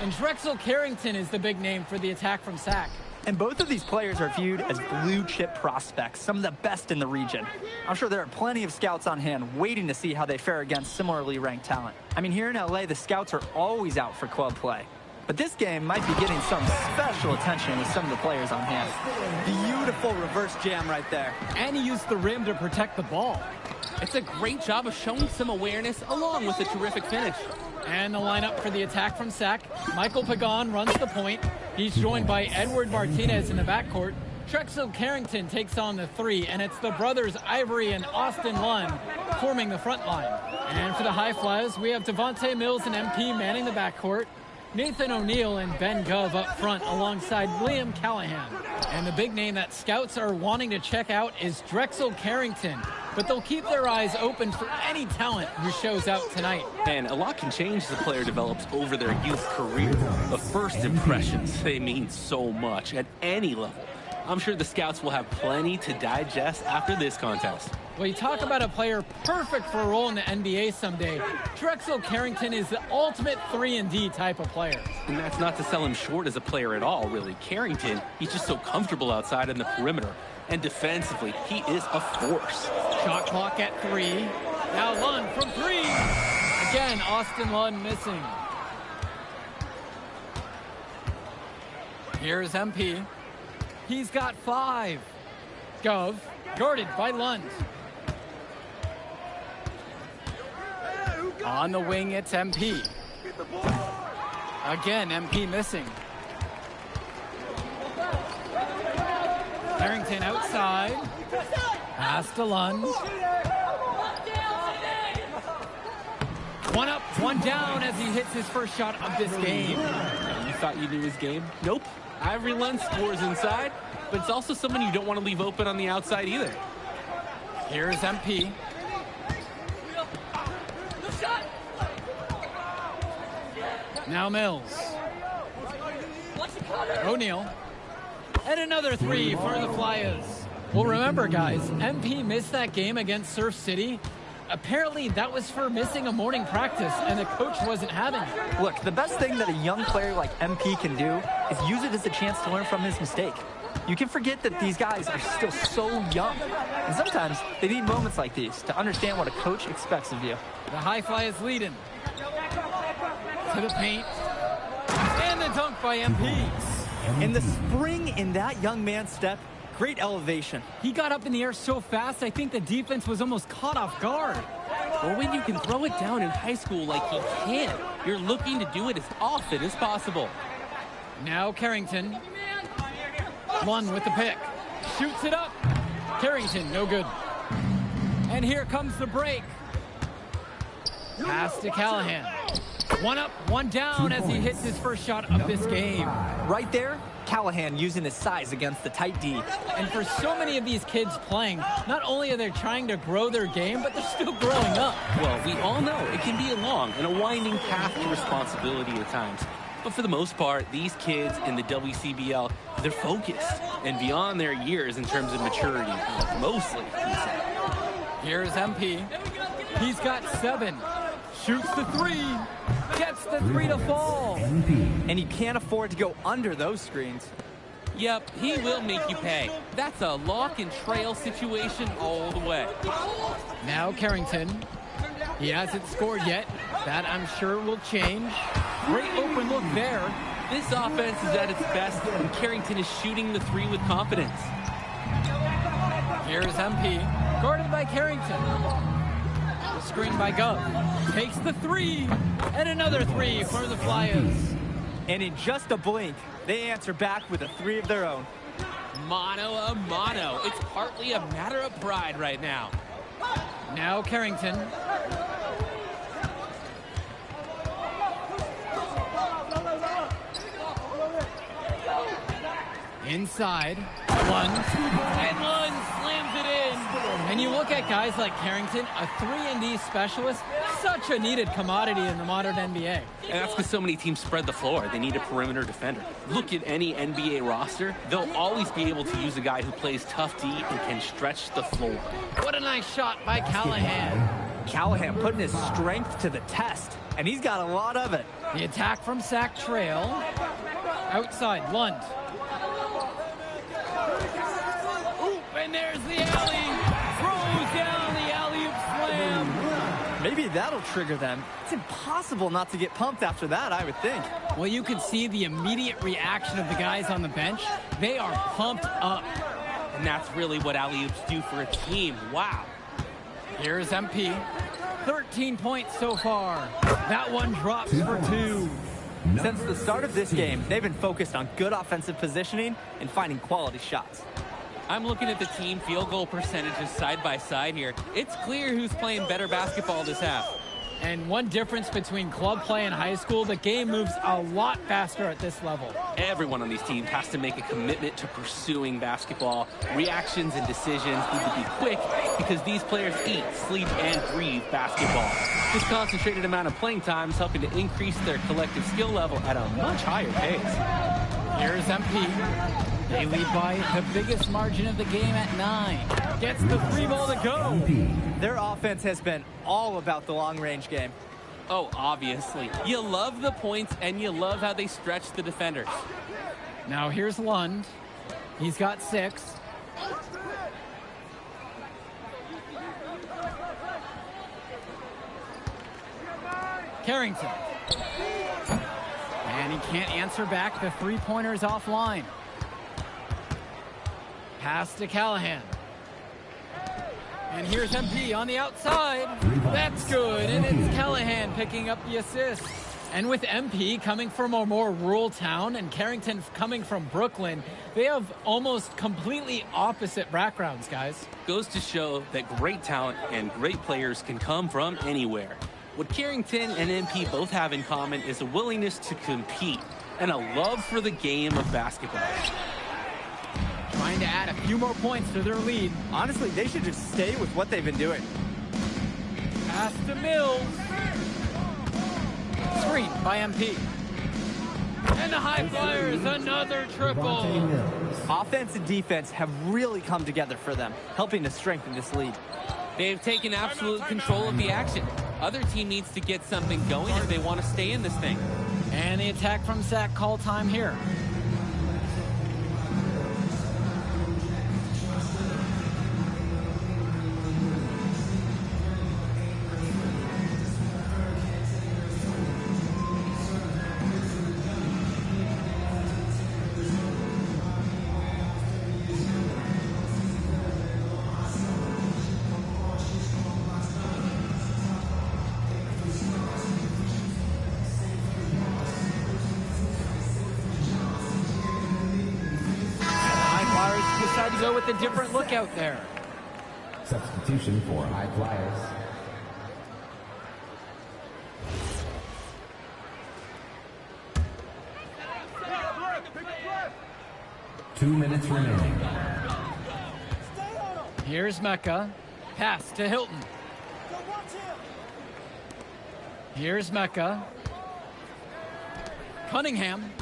And Drexel Carrington is the big name for the Attack from SAC. And both of these players are viewed as blue-chip prospects, some of the best in the region. I'm sure there are plenty of scouts on hand waiting to see how they fare against similarly ranked talent. I mean, here in LA, the scouts are always out for club play. But this game might be getting some special attention with some of the players on hand. Beautiful reverse jam right there. And he used the rim to protect the ball. It's a great job of showing some awareness along with a terrific finish. And the lineup for the Attack from SAC. Michael Pagan runs the point. He's joined by Edward Martinez in the backcourt. Drexel Carrington takes on the 3, and it's the brothers Ivory and Austin Lund forming the front line. And for the High Flyers, we have Devontae Mills and MP manning the backcourt. Nathan O'Neill and Ben Gov up front alongside Liam Callahan. And the big name that scouts are wanting to check out is Drexel Carrington. But they'll keep their eyes open for any talent who shows out tonight. And a lot can change as a player develops over their youth career. The first impressions, they mean so much at any level. I'm sure the scouts will have plenty to digest after this contest. Well, you talk about a player perfect for a role in the NBA someday. Drexel Carrington is the ultimate 3-and-D type of player. And that's not to sell him short as a player at all, really. Carrington, he's just so comfortable outside in the perimeter. And defensively, he is a force. Shot clock at 3. Now Lund from 3. Again, Austin Lund missing. Here's MP. He's got 5. Gov, guarded by Lund. On the wing, it's MP. Again, MP missing. Harrington outside. Pass to Lund. 1 up, 1 down as he hits his first shot of this game. You thought you knew his game? Nope. Ivory Lund scores inside, but it's also someone you don't want to leave open on the outside either. Here's MP. Now Mills. O'Neal. And another 3 for the Flyers. Well, remember, guys, MP missed that game against Surf City. Apparently, that was for missing a morning practice, and the coach wasn't having it. Look, the best thing that a young player like MP can do is use it as a chance to learn from his mistake. You can forget that these guys are still so young, and sometimes they need moments like these to understand what a coach expects of you. The High Flyers leading. To the paint. And the dunk by MP. And the spring in that young man's step, great elevation. He got up in the air so fast, I think the defense was almost caught off guard. Well, when you can throw it down in high school like he can, you're looking to do it as often as possible. Now Carrington. Lund with the pick. Shoots it up. Carrington, no good. And here comes the break. Pass to Callahan. 1 up, 1 down as he hits his first shot of this game. Right there, Callahan using his size against the tight D. And for so many of these kids playing, not only are they trying to grow their game, but they're still growing up. Well, we all know it can be a long and a winding path to responsibility at times. But for the most part, these kids in the WCBL, they're focused and beyond their years in terms of maturity, mostly. Here's MP. He's got 7. Shoots the 3. Gets the 3 to fall. And you can't afford to go under those screens. Yep, he will make you pay. That's a lock and trail situation all the way. Now Carrington. He hasn't scored yet. That, I'm sure, will change. Great open look there. This offense is at its best when Carrington is shooting the 3 with confidence. Here's MP. Guarded by Carrington. Screen by Gov. Takes the 3. And another 3 for the Flyers. And in just a blink, they answer back with a 3 of their own. Mano a mano. It's partly a matter of pride right now. Now Carrington. Inside. Lund. And Lund slams it in. And you look at guys like Carrington, a 3-and-D specialist, such a needed commodity in the modern NBA. And that's because so many teams spread the floor. They need a perimeter defender. Look at any NBA roster. They'll always be able to use a guy who plays tough D and can stretch the floor. What a nice shot by Callahan. Callahan putting his strength to the test, and he's got a lot of it. The attack from Sack Trail. Outside, Lund. Oop, and there's the alley. Throws down the alley-oop slam. Maybe that'll trigger them. It's impossible not to get pumped after that, I would think. Well, you can see the immediate reaction of the guys on the bench. They are pumped up. And that's really what alley-oops do for a team. Wow. Here's MP. 13 points so far. That one drops for 2. Since the start of this game, they've been focused on good offensive positioning and finding quality shots. I'm looking at the team field goal percentages side by side here. It's clear who's playing better basketball this half. And one difference between club play and high school, the game moves a lot faster at this level. Everyone on these teams has to make a commitment to pursuing basketball. Reactions and decisions need to be quick because these players eat, sleep, and breathe basketball. This concentrated amount of playing time is helping to increase their collective skill level at a much higher pace. Here's MP. They lead by the biggest margin of the game at 9. Gets the 3 ball to go. Their offense has been all about the long-range game. Oh, obviously. You love the points, and you love how they stretch the defenders. Now here's Lund. He's got 6. Carrington. And he can't answer back. The 3-pointer is offline. Pass to Callahan. And here's MP on the outside. That's good, and it's Callahan picking up the assist. And with MP coming from a more rural town and Carrington coming from Brooklyn, they have almost completely opposite backgrounds, guys. Goes to show that great talent and great players can come from anywhere. What Carrington and MP both have in common is a willingness to compete and a love for the game of basketball. Trying to add a few more points to their lead. Honestly, they should just stay with what they've been doing. Pass to Mills. Screen by MP. And the High Flyers, another triple. Offense and defense have really come together for them, helping to strengthen this lead. They've taken absolute control of the action. Other team needs to get something going if they want to stay in this thing. And the attack from Sac call time here. Decide to go with a different look out there. Substitution for High Flyers. Two minutes remaining. Here's Mecca. Pass to Hilton. Here's Mecca. Cunningham.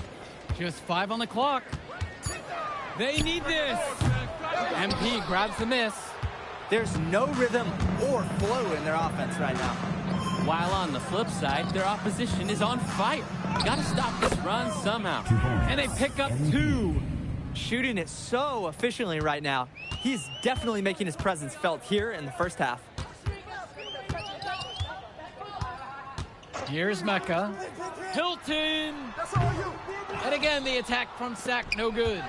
Just 5 on the clock. They need this. MP grabs the miss. There's no rhythm or flow in their offense right now. While on the flip side, their opposition is on fire. Gotta stop this run somehow. And they pick up 2. Shooting it so efficiently right now. He's definitely making his presence felt here in the first half. Here's Mecca. Hilton. And again, the attack from Sac, no good.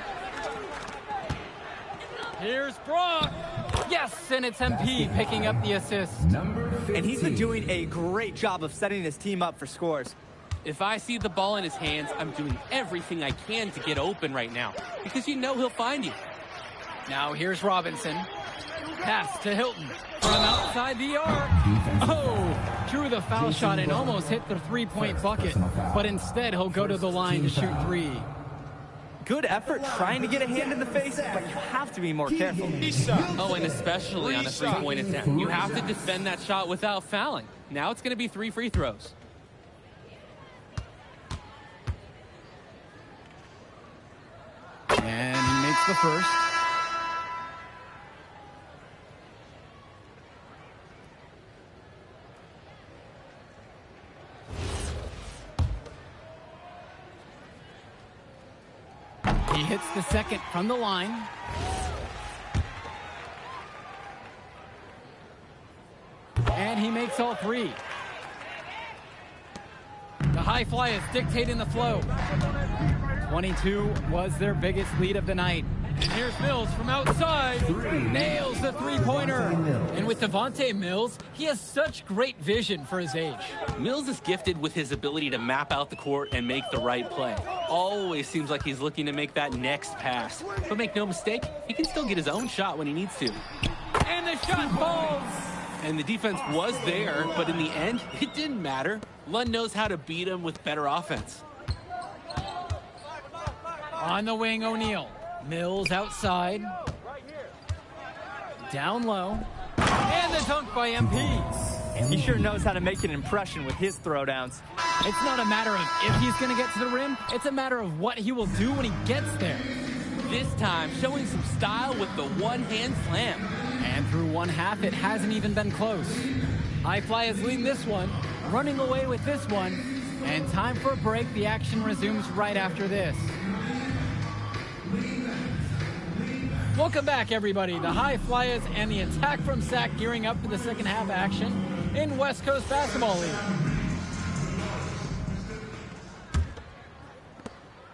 Here's Brock. Yes, and it's MP picking up the assist. And he's been doing a great job of setting his team up for scores. If I see the ball in his hands, I'm doing everything I can to get open right now, because you know he'll find you. Now here's Robinson. Pass to Hilton from outside the arc. Oh, drew the foul shot and almost hit the three-point bucket, but instead he'll go to the line to shoot 3. Good effort trying to get a hand in the face, but you have to be more careful. Oh, and especially on a three-point attempt. You have to defend that shot without fouling. Now it's going to be 3 free throws. And he makes the first. He hits the second from the line. And he makes all 3. The High Flyers dictating the flow. 22 was their biggest lead of the night. And here's Mills from outside. Nails the three-pointer. And with Devontae Mills, he has such great vision for his age. Mills is gifted with his ability to map out the court and make the right play. Always seems like he's looking to make that next pass. But make no mistake, he can still get his own shot when he needs to. And the shot falls. And the defense was there, but in the end, it didn't matter. Lund knows how to beat him with better offense. On the wing, O'Neal. Mills outside. Down low. And the dunk by MP. He sure knows how to make an impression with his throwdowns. It's not a matter of if he's going to get to the rim. It's a matter of what he will do when he gets there. This time, showing some style with the one-hand slam. And through one half, it hasn't even been close. High Flyers lead this one, running away with this one. And time for a break. The action resumes right after this. Welcome back, everybody. The High Flyers and the attack from Sac gearing up for the second half action in West Coast Basketball League.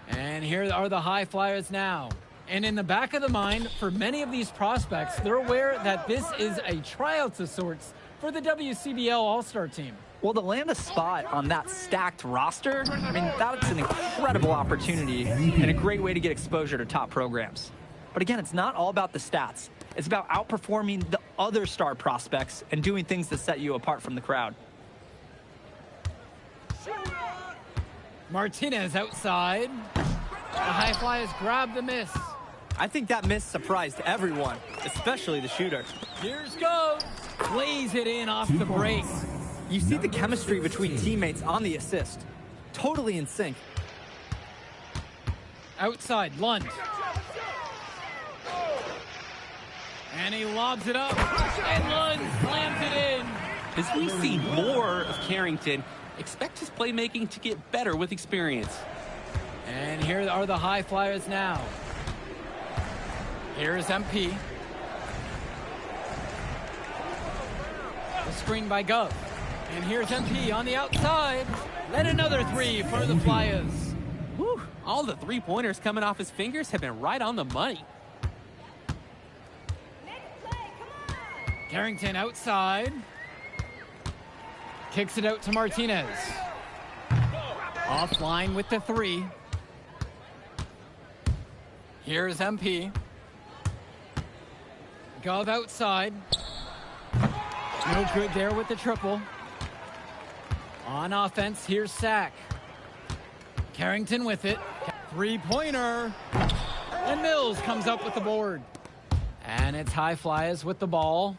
And here are the High Flyers now. And in the back of the mind, for many of these prospects, they're aware that this is a tryout of sorts for the WCBL All-Star team. Well, to land a spot on that stacked roster, I mean, that's an incredible opportunity and a great way to get exposure to top programs. But again, it's not all about the stats. It's about outperforming the other star prospects and doing things that set you apart from the crowd. Martinez outside. The high flyers grab the miss. I think that miss surprised everyone, especially the shooter. Here's Gove. Plays it in off the break. You see the chemistry between teammates on the assist. Totally in sync. Outside, Lund. And he lobs it up. And Lund slams it in. As we see more of Carrington, expect his playmaking to get better with experience. And here are the high flyers now. Here's MP. The screen by Gove. And here's MP on the outside. Then another three for the Flyers. Whew. All the three-pointers coming off his fingers have been right on the money. Carrington outside. Kicks it out to Martinez. Offline with the three. Here's MP. Gove outside. No good there with the triple. On offense, here's Sack. Carrington with it. Three-pointer. And Mills comes up with the board. And it's High Flyers with the ball.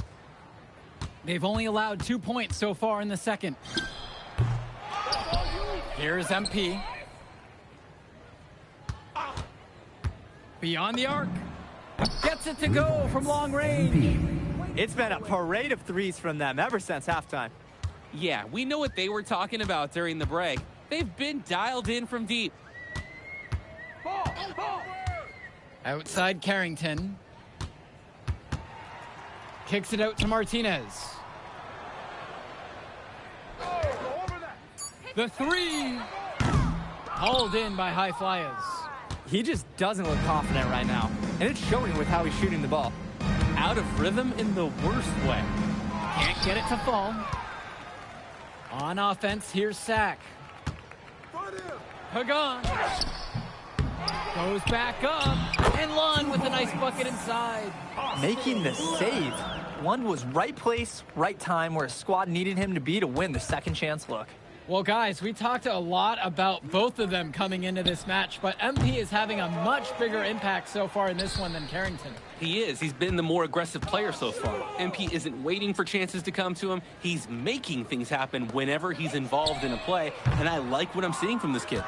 They've only allowed 2 points so far in the second. Here's MP. Beyond the arc. Gets it to go from long range. It's been a parade of threes from them ever since halftime. Yeah, we know what they were talking about during the break. They've been dialed in from deep. Outside Carrington. Kicks it out to Martinez. The three. Hauled in by High Flyers. He just doesn't look confident right now. And it's showing with how he's shooting the ball. Out of rhythm in the worst way. Can't get it to fall. On offense, here's Sack. Pagan. Goes back up. And Lund with a nice bucket inside. Making the save. Lund was right place, right time where his squad needed him to be to win the second chance look. Well, guys, we talked a lot about both of them coming into this match, but MP is having a much bigger impact so far in this one than Carrington. He is. He's been the more aggressive player so far. MP isn't waiting for chances to come to him. He's making things happen whenever he's involved in a play, and I like what I'm seeing from this kid.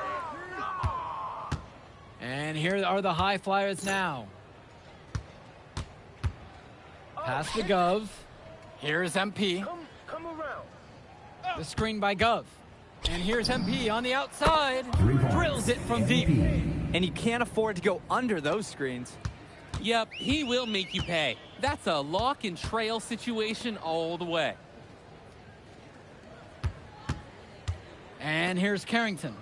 And here are the High Flyers now. Pass to Gove. Here's MP. The screen by Gove. And here's MP on the outside. Drills it from deep. And you can't afford to go under those screens. Yep, he will make you pay. That's a lock and trail situation all the way. And here's Carrington.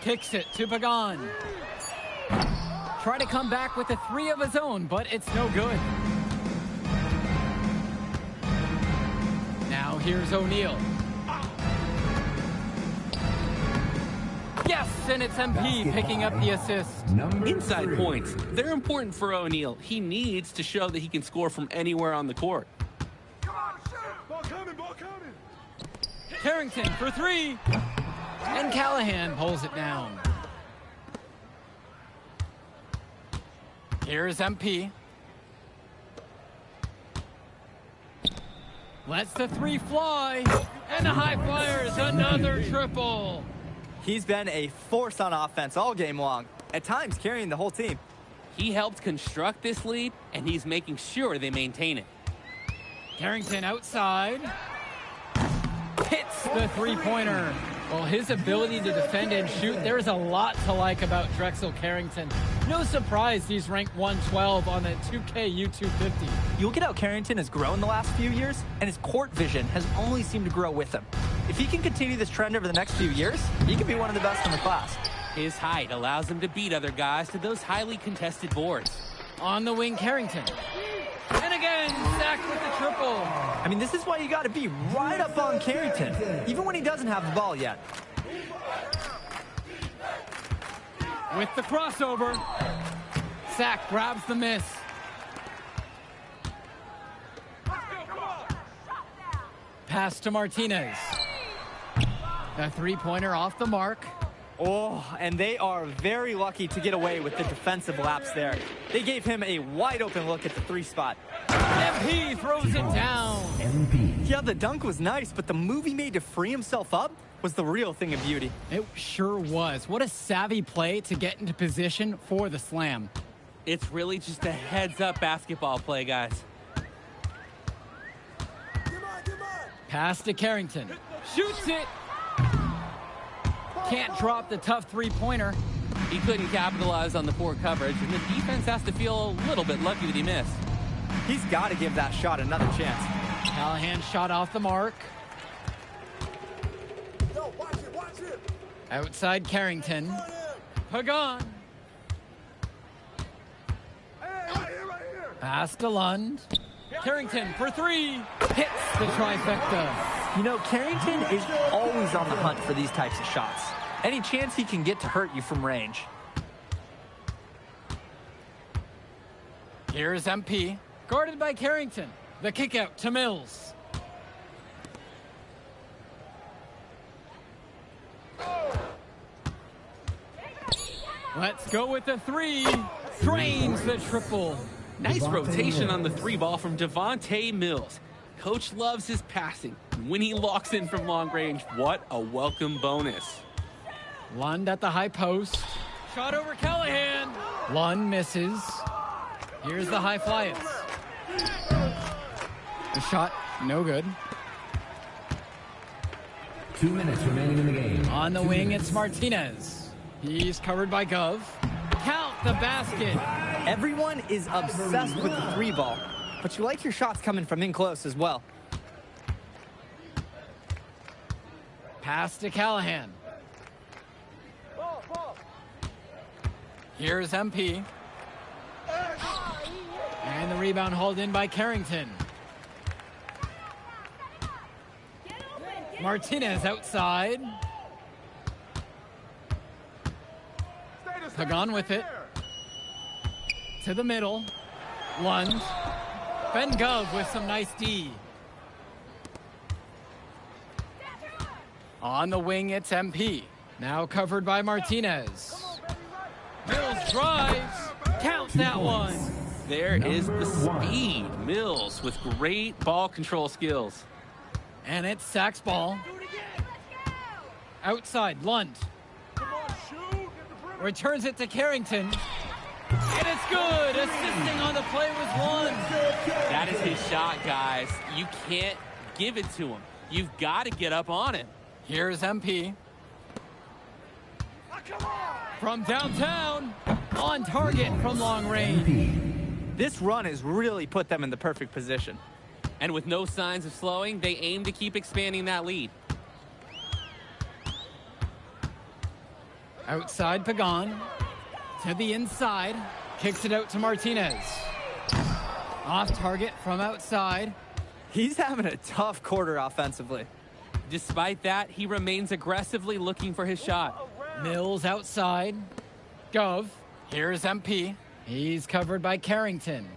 Kicks it to Pagan. Try to come back with a three of his own, but it's no good. Now here's O'Neal. Yes, and it's MP picking up the assist. Inside points. They're important for O'Neal. He needs to show that he can score from anywhere on the court. Carrington for three. And Callahan pulls it down. Here's MP. Lets the three fly. And the High Flyers, another triple. He's been a force on offense all game long, at times carrying the whole team. He helped construct this lead, and he's making sure they maintain it. Carrington outside. Hits the three-pointer. Well, his ability to defend and shoot, there's a lot to like about Drexel Carrington. No surprise he's ranked 112 on the 2K250. You look at how Carrington has grown the last few years, and his court vision has only seemed to grow with him. If he can continue this trend over the next few years, he could be one of the best in the class. His height allows him to beat other guys to those highly contested boards. On the wing, Carrington. And again, sacked with the triple. I mean, this is why you got to be right up on Carrington, even when he doesn't have the ball yet. With the crossover. Sack grabs the miss. Pass to Martinez. A three-pointer off the mark. Oh, and they are very lucky to get away with the defensive lapse there. They gave him a wide-open look at the three spot. MP throws it down. Yeah, the dunk was nice, but the move he made to free himself up was the real thing of beauty. It sure was. What a savvy play to get into position for the slam. It's really just a heads-up basketball play, guys. Pass to Carrington. Shoots it. Can't drop the tough three-pointer. He couldn't capitalize on the poor coverage, and the defense has to feel a little bit lucky that he missed. He's got to give that shot another chance. Callahan shot off the mark. Outside Carrington. Pagan. Pass to Lund. Carrington for three. Hits the trifecta. You know, Carrington is always on the hunt for these types of shots. Any chance he can get to hurt you from range. Here's MP. Guarded by Carrington. The kick out to Mills. Let's go with the three. Drains the triple. Nice rotation on the three ball from Devontae Mills. Coach loves his passing. When he locks in from long range, what a welcome bonus. Lund at the high post. Shot over Callahan. Lund misses. Here's the high flyers. The shot, no good. 2 minutes remaining in the game. On the wing, it's Martinez. He's covered by Gov. Count the basket. Everyone is obsessed with the three ball, but you like your shots coming from in close as well. Pass to Callahan. Here's MP. And the rebound hauled in by Carrington. Martinez outside. Pagan with it. To the middle. Lund. Ben Gov with some nice D. On the wing, it's MP. Now covered by Martinez. Mills drives. Count that one. There is the speed. Mills with great ball control skills. And it's Sack's ball. Outside, Lund. Returns it to Carrington. And it's good. Assisting on the play was Lund. That is his shot, guys. You can't give it to him. You've got to get up on it. Here's MP. From downtown. On target from long range. This run has really put them in the perfect position. And with no signs of slowing, they aim to keep expanding that lead. Outside Pagan. To the inside. Kicks it out to Martinez. Off target from outside. He's having a tough quarter offensively. Despite that, he remains aggressively looking for his shot. Mills outside. Gov. Here's MP. He's covered by Carrington.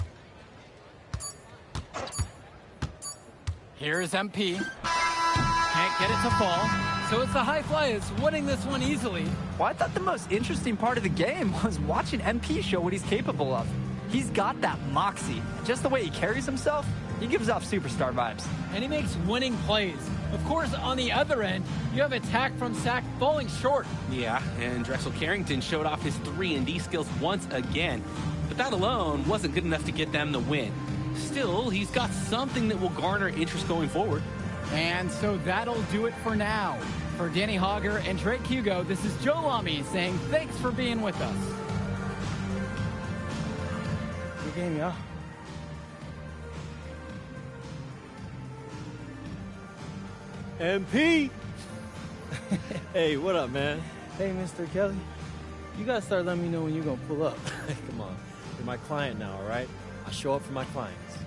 Here's MP. Can't get it to fall. So it's the high flyers winning this one easily. Well, I thought the most interesting part of the game was watching MP show what he's capable of. He's got that moxie. Just the way he carries himself, he gives off superstar vibes. And he makes winning plays. Of course, on the other end, you have attack from Sack falling short. Yeah, and Drexel Carrington showed off his 3-and-D skills once again. But that alone wasn't good enough to get them the win. Still, he's got something that will garner interest going forward. And so that'll do it for now. For Danny Hogger and Drake Hugo, this is Joe Lamy saying thanks for being with us. Good game, y'all. MP. Hey, what up, man? Hey, Mr. Kelly. You gotta start letting me know when you're gonna pull up. Come on. You're my client now, all right? I show up for my clients.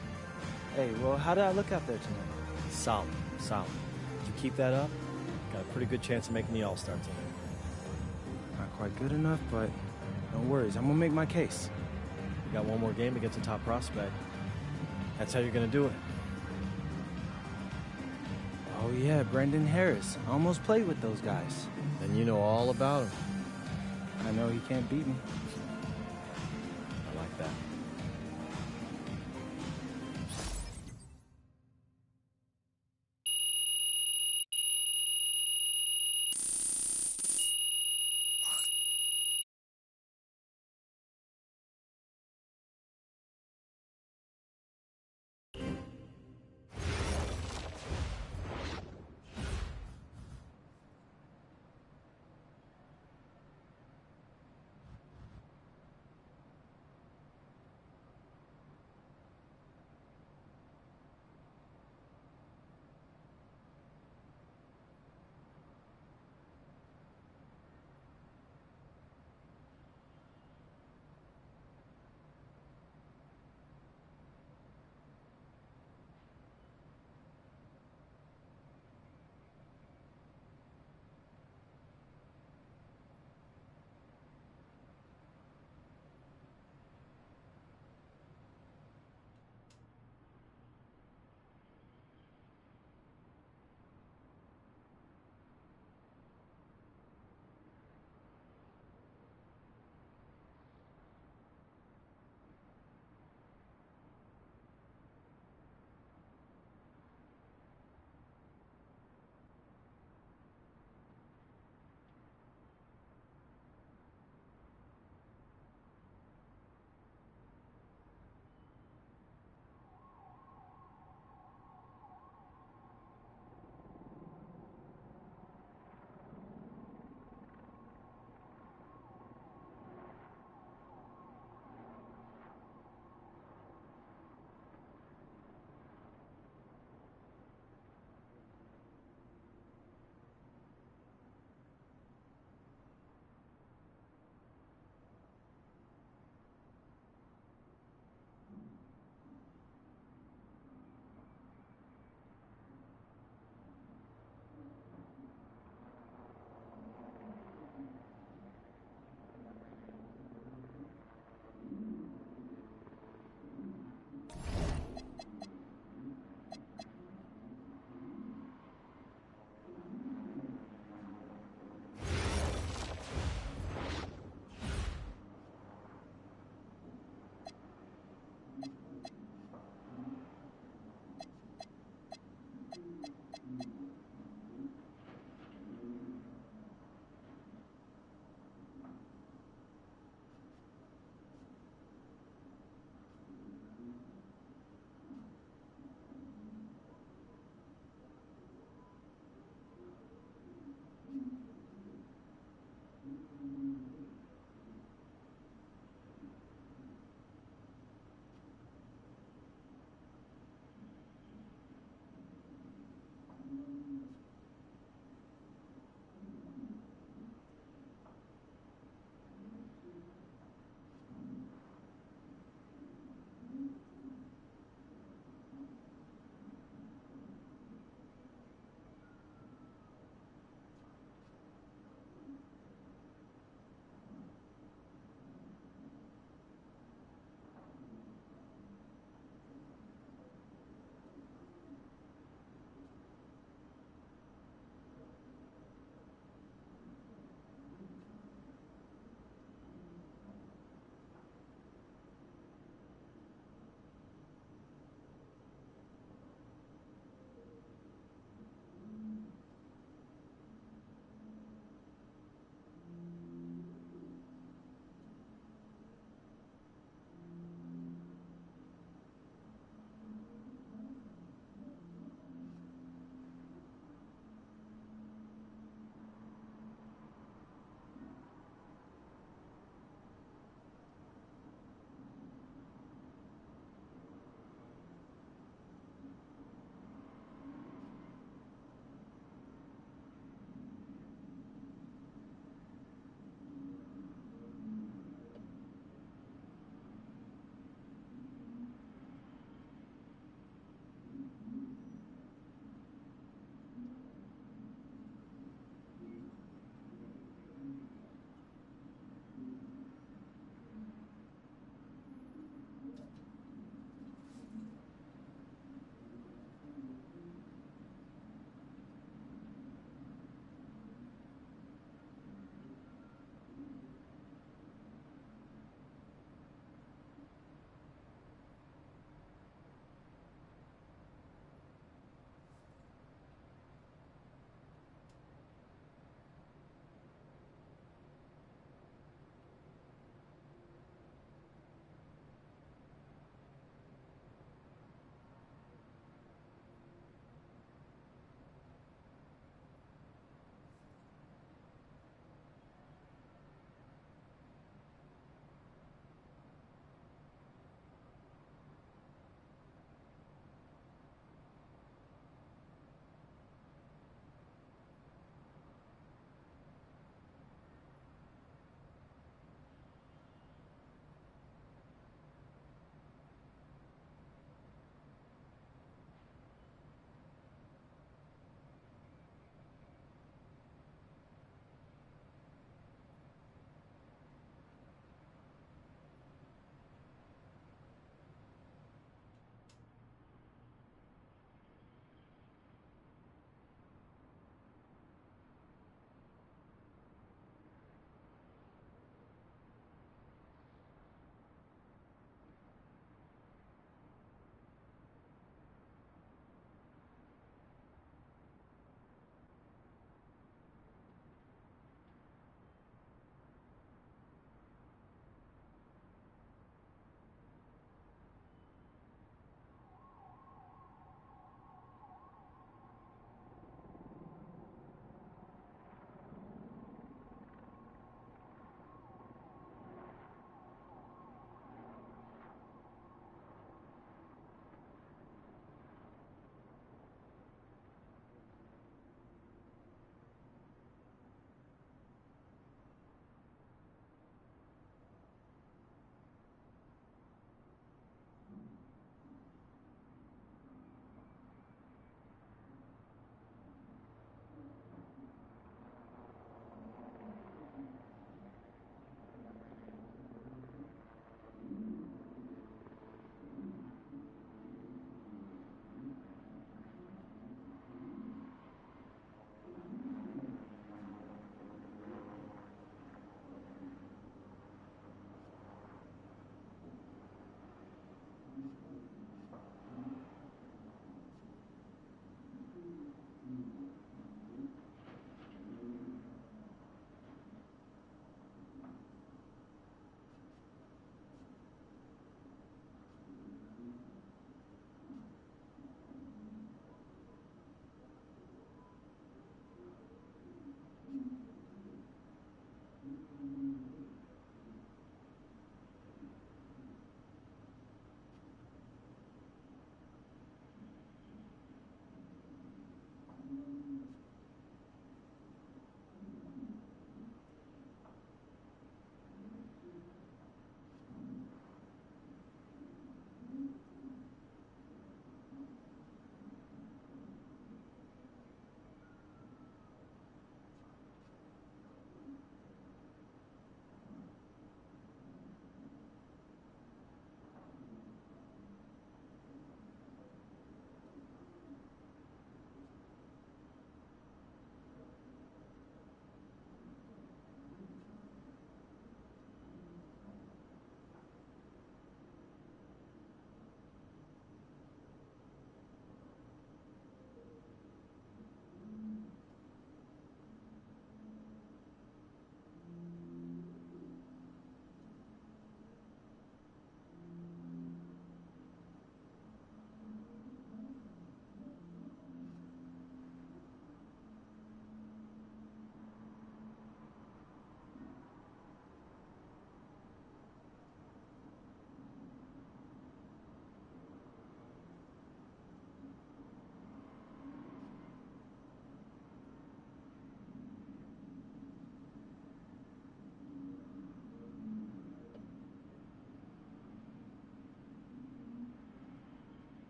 Hey, well, how did I look out there tonight? Solid, solid. If you keep that up, got a pretty good chance of making the All-Star team. Not quite good enough, but no worries. I'm gonna make my case. You got one more game against a top prospect. That's how you're gonna do it. Oh, yeah, Brendan Harris. I almost played with those guys. And you know all about him. I know he can't beat me. I like that.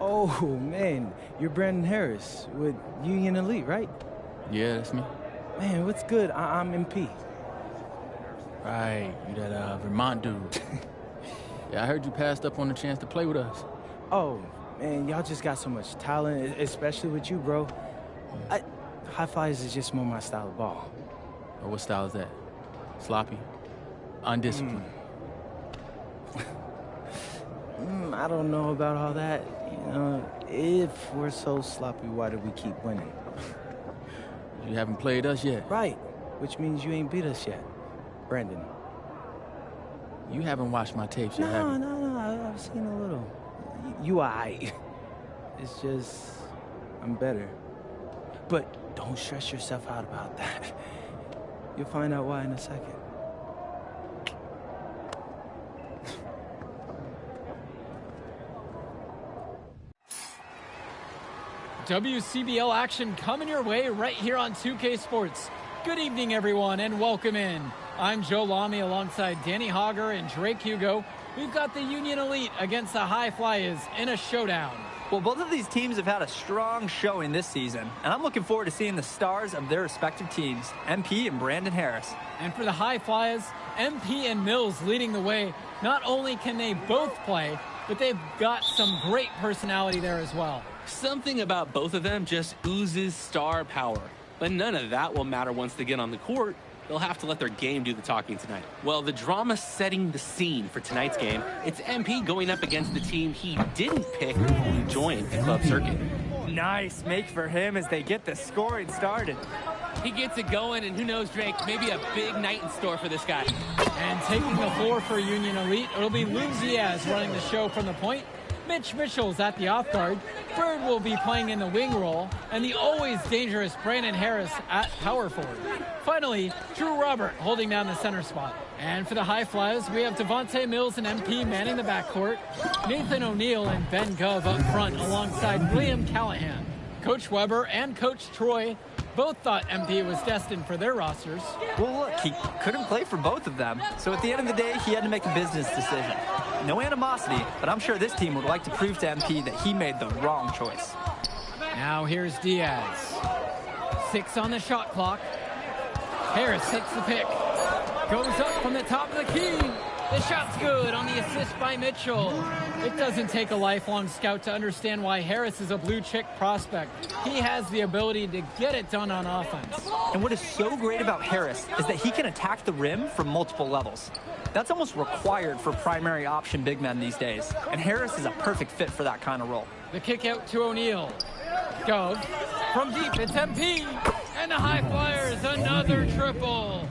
Oh, man, you're Brandon Harris with Union Elite, right? Yeah, that's me. Man, what's good? I'm MP. Right, you that Vermont dude. Yeah, I heard you passed up on the chance to play with us. Oh, man, y'all just got so much talent, especially with you, bro. High flyers is just more my style of ball. Or what style is that? Sloppy? Undisciplined? I don't know about all that. You know, if we're so sloppy, why do we keep winning? You haven't played us yet. Right, which means you ain't beat us yet. Brandon. You haven't watched my tapes yet, have you? No, I've seen a little. You aight. It's just, I'm better. But don't stress yourself out about that. You'll find out why in a second. WCBL action coming your way right here on 2K Sports. Good evening, everyone, and welcome in. I'm Joe Lamy alongside Danny Hogger and Drake Hugo. We've got the Union Elite against the High Flyers in a showdown. Well, both of these teams have had a strong showing this season, and I'm looking forward to seeing the stars of their respective teams, MP and Brandon Harris. And for the High Flyers, MP and Mills leading the way. Not only can they both play, but they've got some great personality there as well. Something about both of them just oozes star power. But none of that will matter once they get on the court. They'll have to let their game do the talking tonight. Well, the drama setting the scene for tonight's game, it's MP going up against the team he didn't pick when he joined the club circuit. Nice make for him as they get the scoring started. He gets it going, and who knows, Drake, maybe a big night in store for this guy. And taking the floor for Union Elite, it'll be Lou Diaz running the show from the point. Mitch Mitchell's at the off guard. Bird will be playing in the wing role, and the always dangerous Brandon Harris at power forward. Finally, Drew Robert holding down the center spot. And for the High Flyers, we have Devontae Mills and MP manning the backcourt, Nathan O'Neill and Ben Gov up front alongside William Callahan. Coach Weber and Coach Troy both thought MP was destined for their rosters. Well, look, he couldn't play for both of them, so at the end of the day, he had to make a business decision. No animosity, but I'm sure this team would like to prove to MP that he made the wrong choice. Now here's Diaz. 6 on the shot clock. Harris hits the pick. Goes up from the top of the key. The shot's good on the assist by Mitchell. It doesn't take a lifelong scout to understand why Harris is a blue chip prospect. He has the ability to get it done on offense. And what is so great about Harris is that he can attack the rim from multiple levels. That's almost required for primary option big men these days. And Harris is a perfect fit for that kind of role. The kick out to O'Neill. Gov. From deep, it's MP. And the High Flyers, another triple.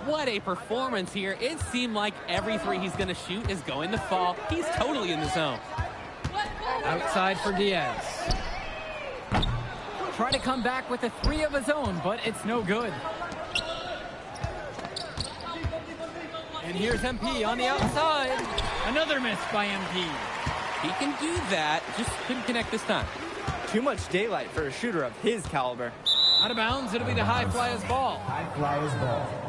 What a performance here. It seemed like every three he's going to shoot is going to fall. He's totally in the zone. Outside for Diaz. Trying to come back with a 3 of his own, but it's no good. And here's MP on the outside. Another miss by MP. He can do that, just couldn't connect this time. Too much daylight for a shooter of his caliber. Out of bounds, it'll be the High Flyers ball. High Flyers ball.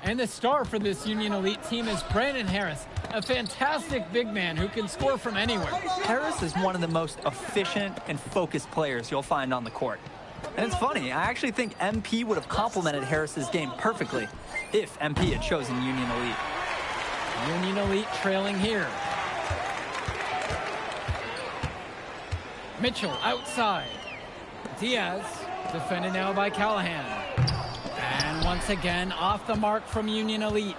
And the star for this Union Elite team is Brandon Harris, a fantastic big man who can score from anywhere. Harris is one of the most efficient and focused players you'll find on the court. And it's funny, I actually think MP would have complemented Harris's game perfectly if MP had chosen Union Elite. Union Elite trailing here. Mitchell outside. Diaz defended now by Callahan. And once again, off the mark from Union Elite.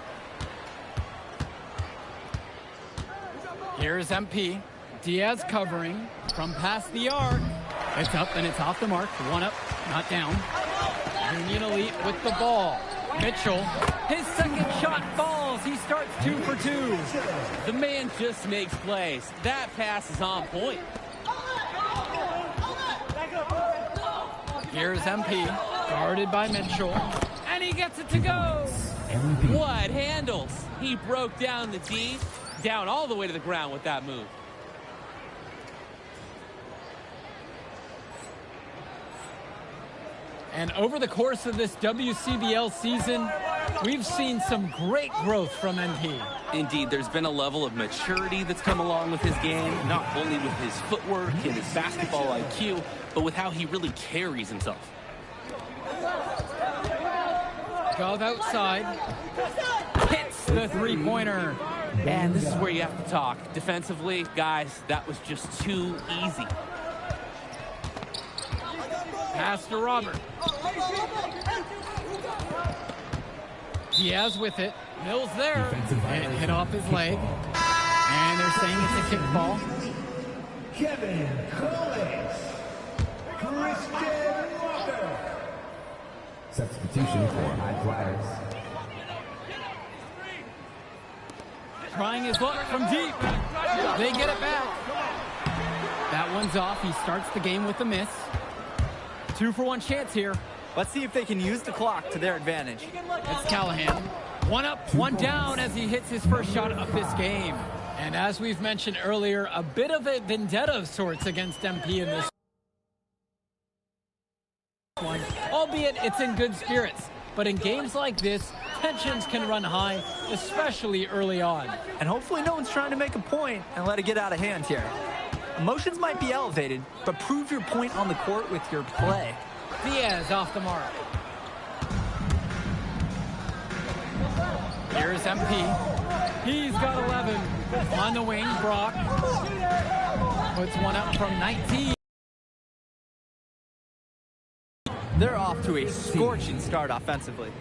Here's MP. Diaz covering from past the arc. It's up and it's off the mark. 1 up, not down. Union Elite with the ball. Mitchell, his second shot falls. He starts 2 for 2. The man just makes plays. That pass is on point. Here's MP, guarded by Mitchell, and he gets it to go. What handles? He broke down the D, down all the way to the ground with that move. And over the course of this WCBL season, we've seen some great growth from MP. Indeed, there's been a level of maturity that's come along with his game, not only with his footwork and his basketball IQ, but with how he really carries himself. Gov outside, hits the three-pointer. And this is where you have to talk. Defensively, guys, that was just too easy. Pass to Robert. Diaz with it. Mills there. And hit off his leg. And they're saying it's a kickball. Kevin Collins. Christian Walker. Substitution for High Flyers. Trying his luck from deep. They get it back. That one's off. He starts the game with a miss. 2-for-1 chance here. Let's see if they can use the clock to their advantage. It's Callahan. One up, one down as he hits his first shot of this game. And as we've mentioned earlier, a bit of a vendetta of sorts against MP in this one, albeit it's in good spirits. But in games like this, tensions can run high, especially early on. And hopefully no one's trying to make a point and let it get out of hand here. Emotions might be elevated, but prove your point on the court with your play. Diaz off the mark. Here's MP. He's got 11. On the wing, Brock puts one up from 19. They're off to a scorching start offensively.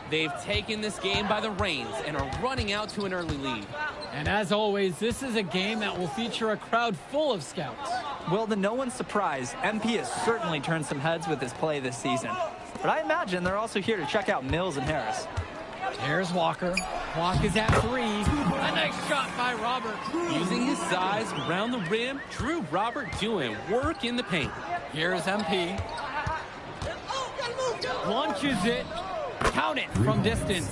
They've taken this game by the reins and are running out to an early lead. And as always, this is a game that will feature a crowd full of scouts. Well, to no one's surprise, MP has certainly turned some heads with his play this season. But I imagine they're also here to check out Mills and Harris. Here's Walker. Clock is at 3. A nice shot by Robert. Using his size around the rim, Drew Robert doing work in the paint. Here's MP. Launches it. Count it from distance.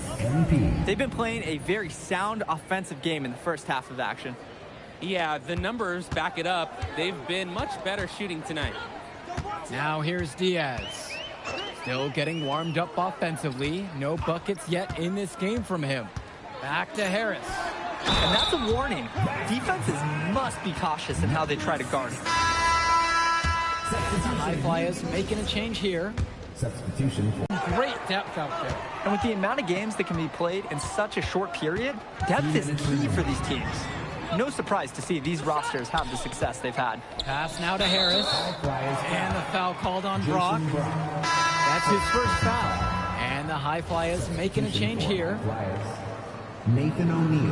They've been playing a very sound offensive game in the first half of action. Yeah, the numbers back it up. They've been much better shooting tonight. Now here's Diaz. Still getting warmed up offensively. No buckets yet in this game from him. Back to Harris. And that's a warning. Defenses must be cautious in how they try to guard him. High Flyers making a change here. Substitution for Great depth out there. And with the amount of games that can be played in such a short period, depth is key for these teams. No surprise to see these rosters have the success they've had. Pass now to Harris. And the foul called on Brock. That's his first foul. And the High Flyers making a change here. Nathan O'Neal.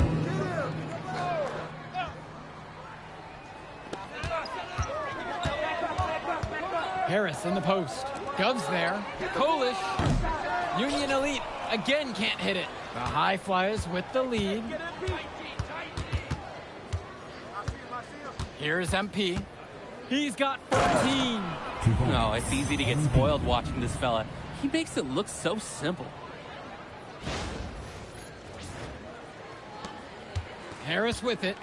Harris in the post. Gov's there. Kolish. Union Elite again can't hit it. The High Flyers with the lead. Here's MP. He's got 14. Oh, it's easy to get spoiled watching this fella. He makes it look so simple. Harris with it.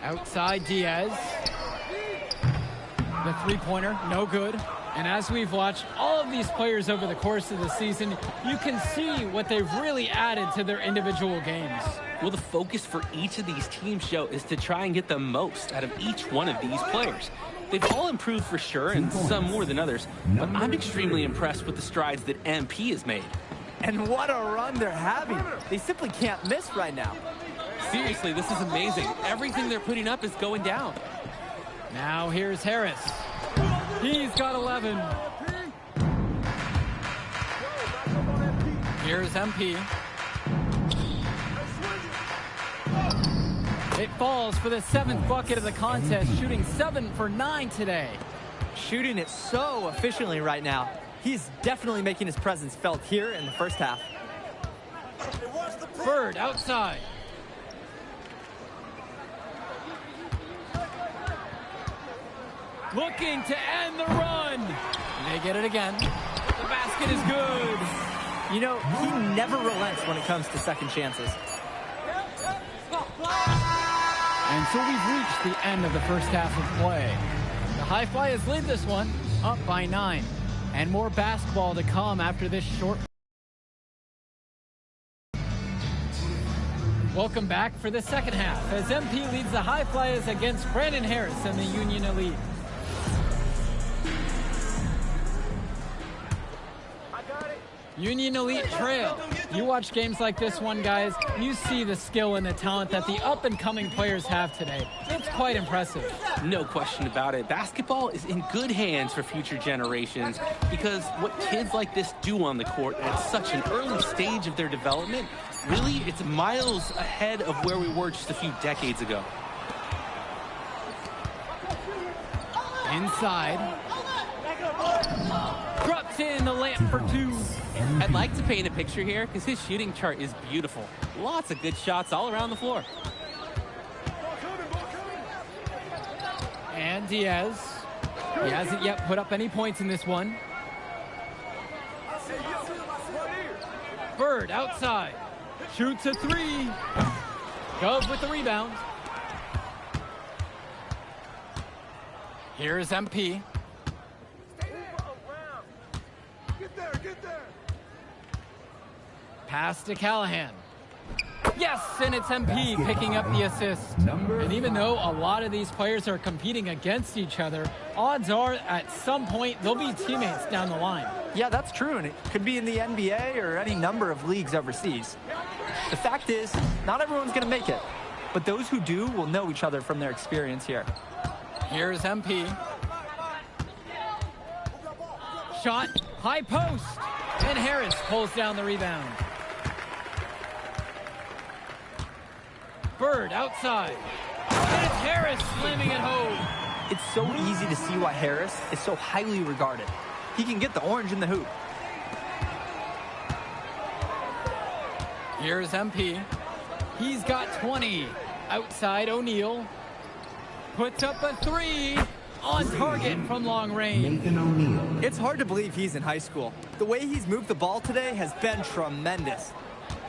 Outside Diaz. The three-pointer, no good. And as we've watched all of these players over the course of the season, you can see what they've really added to their individual games. Well, the focus for each of these teams show is to try and get the most out of each one of these players. They've all improved for sure, and some more than others, but I'm extremely impressed with the strides that MP has made. And what a run they're having. They simply can't miss right now. Seriously, this is amazing. Everything they're putting up is going down. Now here's Harris. He's got 11. Here's MP. It falls for the 7th bucket of the contest, shooting 7 for 9 today. Shooting it so efficiently right now. He's definitely making his presence felt here in the first half. Bird outside. Looking to end the run. They get it again. The basket is good. You know, he never relents when it comes to second chances. And so we've reached the end of the first half of play. The High Flyers lead this one up by 9. And more basketball to come after this short. Welcome back for the second half as MP leads the High Flyers against Brandon Harris and the Union Elite. Union Elite trail. You watch games like this one, guys, you see the skill and the talent that the up-and-coming players have today. It's quite impressive. No question about it. Basketball is in good hands for future generations because what kids like this do on the court at such an early stage of their development, really, it's miles ahead of where we were just a few decades ago. Inside. Drops in the layup for 2. I'd like to paint a picture here because his shooting chart is beautiful. Lots of good shots all around the floor. And Diaz. He hasn't yet put up any points in this one. Bird outside. Shoots a 3. Gove with the rebound. Here's MP. Pass to Callahan. Yes, and it's MP picking up the assist. And even though a lot of these players are competing against each other, odds are at some point they'll be teammates down the line. Yeah, that's true, and it could be in the NBA or any number of leagues overseas. The fact is, not everyone's going to make it, but those who do will know each other from their experience here. Here's MP. Shot, high post, and Harris pulls down the rebound. Bird outside. And it's Harris slamming it home. It's so easy to see why Harris is so highly regarded. He can get the orange in the hoop. Here's MP. He's got 20. Outside O'Neal. Puts up a 3. On target from long range. It's hard to believe he's in high school. The way he's moved the ball today has been tremendous.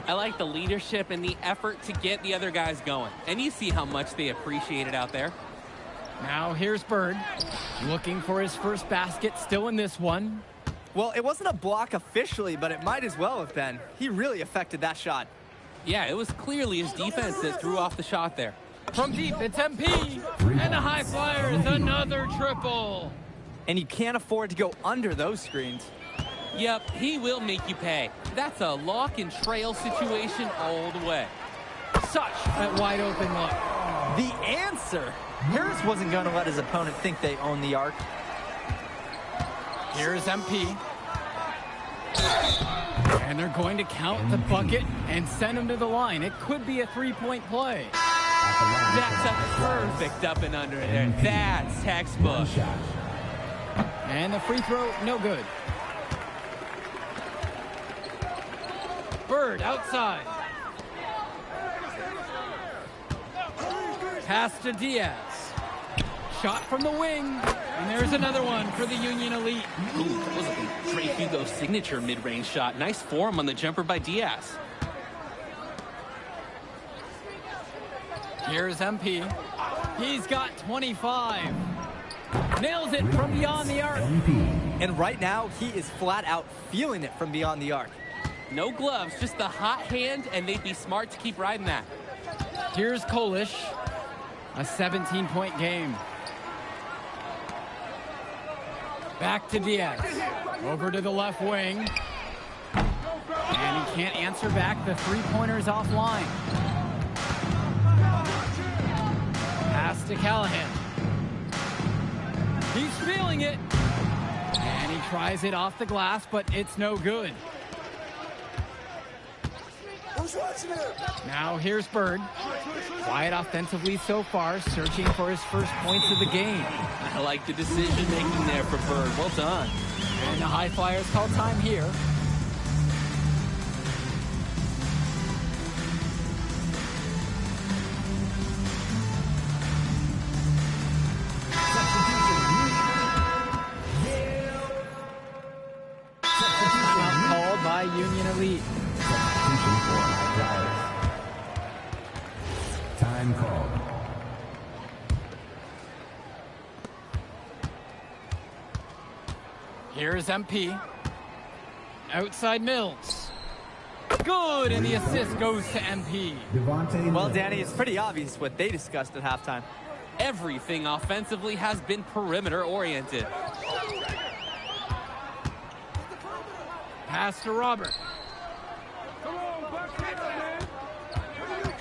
I like the leadership and the effort to get the other guys going. And you see how much they appreciate it out there. Now here's Bird. Looking for his first basket still in this one. Well, it wasn't a block officially, but it might as well have been. He really affected that shot. Yeah, it was clearly his defense that threw off the shot there. From deep, it's MP. And the High Flyers, another triple. And you can't afford to go under those screens. Yep, he will make you pay. That's a lock and trail situation all the way. Such a wide open look. The answer. Harris wasn't going to let his opponent think they own the arc. Here's MP. And they're going to count the bucket and send him to the line. It could be a 3-point play. That's a perfect up and under there. That's textbook. And the free throw, no good. Bird outside. Pass to Diaz. Shot from the wing. And there's another one for the Union Elite. Ooh, that was a Drake Hugo signature mid-range shot. Nice form on the jumper by Diaz. Here's MP. He's got 25. Nails it from beyond the arc. And right now, he is flat out feeling it from beyond the arc. No gloves, just the hot hand, and they'd be smart to keep riding that. Here's Kolish. A 17-point game. Back to Diaz. Over to the left wing. And he can't answer back. The three-pointer's offline. Pass to Callahan. He's feeling it. And he tries it off the glass, but it's no good. Now here's Bird. Quiet offensively so far, searching for his first points of the game. I like the decision making there for Bird. Well done. And the High Flyers call time here. Called by Union Elite. Time called. Here's MP. Outside Mills. Good, and the assist goes to MP. Well, Danny, it's pretty obvious what they discussed at halftime. Everything offensively has been perimeter-oriented. Pass to Robert.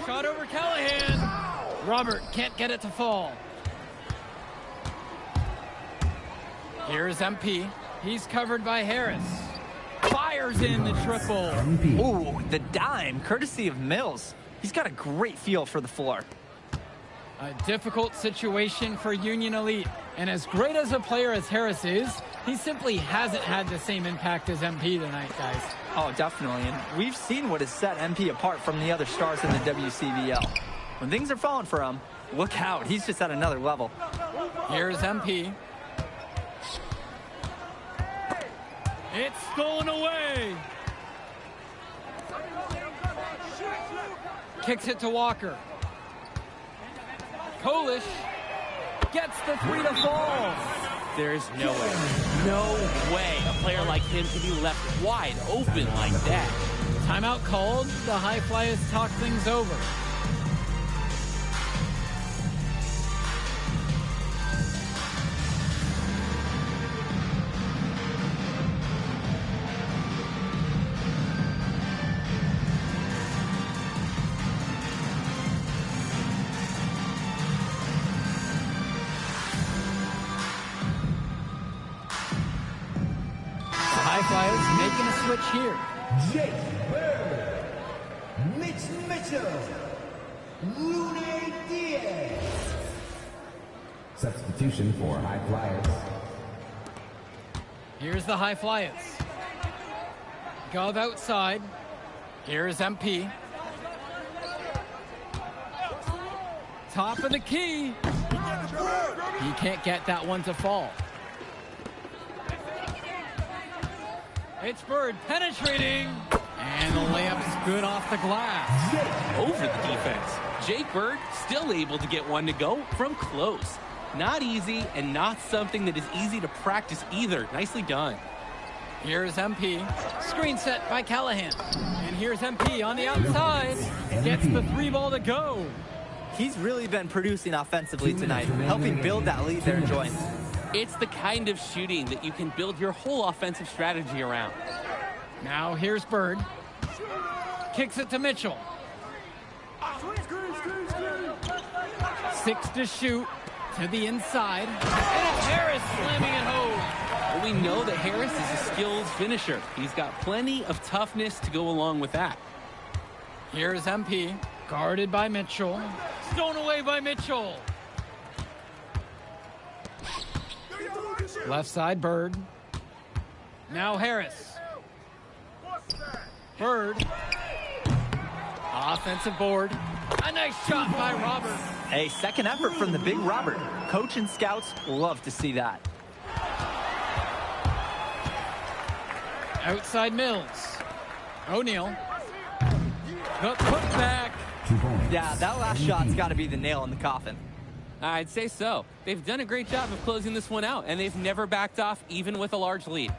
Shot over Callahan. Robert can't get it to fall. Here's MP. He's covered by Harris. Fires in the triple. Ooh, the dime, courtesy of Mills. He's got a great feel for the floor. A difficult situation for Union Elite. And as great as a player as Harris is, he simply hasn't had the same impact as MP tonight, guys. Oh, definitely. And we've seen what has set MP apart from the other stars in the WCBL. When things are falling for him, look out. He's just at another level. Here's MP. It's stolen away. Kicks it to Walker. Kolish gets the three to fall. There's no way a player like him can be left wide open like that. Timeout called. The High Flyers talk things over. Making a switch here. Jake Bird, Mitch Mitchell, Looney Diaz. Substitution for High Flyers. Here's the High Flyers. Gov outside. Here's MP. Top of the key. He can't get that one to fall. It's Bird penetrating, and the layup's good off the glass. Over the defense. Jake Bird still able to get one to go from close. Not easy and not something that is easy to practice either. Nicely done. Here's MP. Screen set by Callahan. And here's MP on the outside. Gets the three ball to go. He's really been producing offensively tonight, helping build that lead they're enjoying. It's the kind of shooting that you can build your whole offensive strategy around. Now here's Bird. Kicks it to Mitchell. 6 to shoot to the inside. And it's Harris slamming it home. Well, we know that Harris is a skilled finisher. He's got plenty of toughness to go along with that. Here's MP. Guarded by Mitchell. Stolen away by Mitchell. Left side, Bird. Now Harris. Bird. Offensive board. A nice shot by Robert. A second effort from the big Robert. Coach and scouts love to see that. Outside Mills. O'Neal. The putback. Yeah, that last shot's got to be the nail in the coffin. I'd say so. They've done a great job of closing this one out, and they've never backed off, even with a large lead.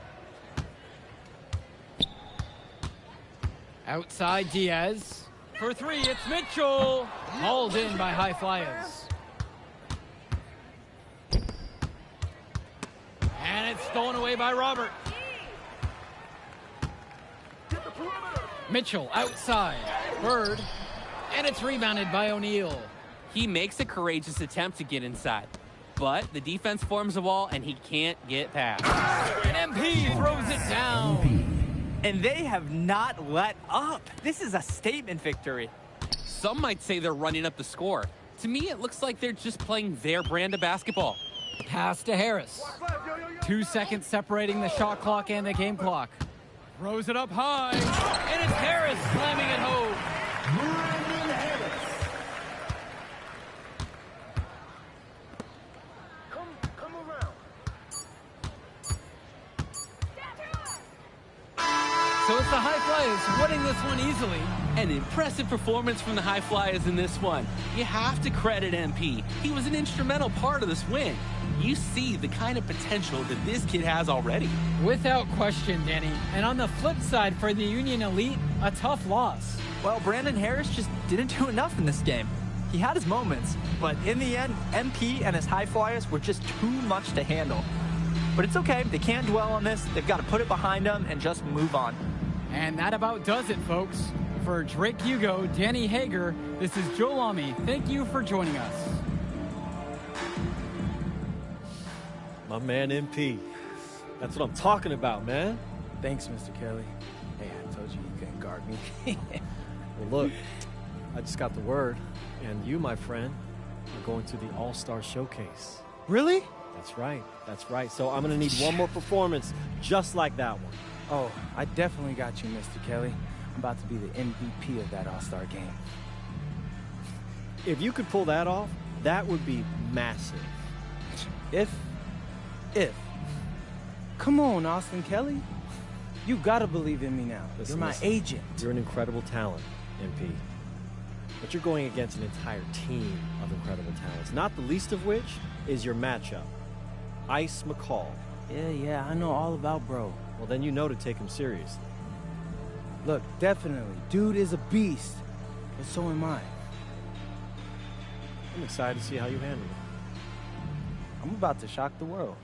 Outside Diaz. For three, it's Mitchell. Hauled in by High Flyers. And it's stolen away by Robert. Mitchell outside. Bird. And it's rebounded by O'Neal. He makes a courageous attempt to get inside, but the defense forms a wall and he can't get past. And MP throws it down. And they have not let up. This is a statement victory. Some might say they're running up the score. To me, it looks like they're just playing their brand of basketball. Pass to Harris. 2 seconds separating the shot clock and the game clock. Throws it up high. And it's Harris slamming it home. So it's the High Flyers winning this one easily. An impressive performance from the High Flyers in this one. You have to credit MP. He was an instrumental part of this win. you see the kind of potential that this kid has already. Without question, Danny. And on the flip side, for the Union Elite, a tough loss. Well, Brandon Harris just didn't do enough in this game. He had his moments, but in the end, MP and his high flyers were just too much to handle. But it's okay. They can't dwell on this. They've got to put it behind them and just move on. And that about does it, folks. For Drake Hugo, Danny Hager, this is Joel Lamy. Thank you for joining us. My man MP. That's what I'm talking about, man. Thanks, Mr. Kelly. Hey, I told you you couldn't guard me. Well, look, I just got the word, and you, my friend, are going to the All-Star Showcase. Really? That's right. That's right. So I'm going to need one more performance just like that one. Oh, I definitely got you, Mr. Kelly. I'm about to be the MVP of that All-Star game. If you could pull that off, that would be massive. If. Come on, Austin Kelly. You gotta believe in me now. Listen, you're my agent. You're an incredible talent, MP. But you're going against an entire team of incredible talents, not the least of which is your matchup, Ice McCall. Yeah, I know all about bro. Well, then you know to take him seriously. Look, definitely. Dude is a beast, but so am I. I'm excited to see how you handle it. I'm about to shock the world.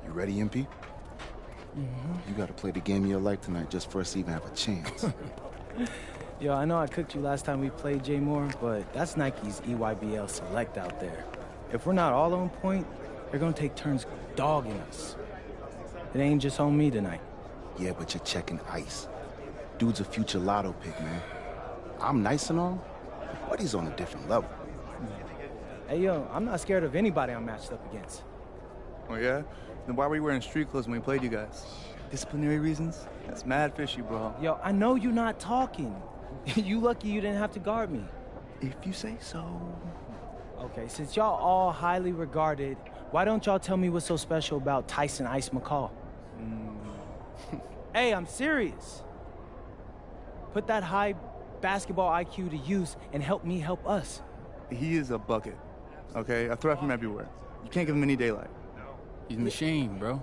You ready, MP? You gotta play the game of your life tonight just for us to even have a chance. Yo, I know I cooked you last time we played J Moore, but that's Nike's EYBL Select out there. If we're not all on point, they're gonna take turns dogging us. It ain't just on me tonight. Yeah, but you're checking ice. Dude's a future lotto pick, man. I'm nice and all, but he's on a different level. Hey, yo, I'm not scared of anybody I'm matched up against. Oh, yeah? Then why were you wearing street clothes when we played you guys? Disciplinary reasons? That's mad fishy, bro. Yo, I know you're not talking. You lucky you didn't have to guard me. If you say so. Okay, since y'all all highly regarded, why don't y'all tell me what's so special about Tyson Ice McCall? Hey, I'm serious. Put that high basketball IQ to use and help me help us. He is a bucket, okay? I threat from everywhere. You can't give him any daylight. He's a machine, bro.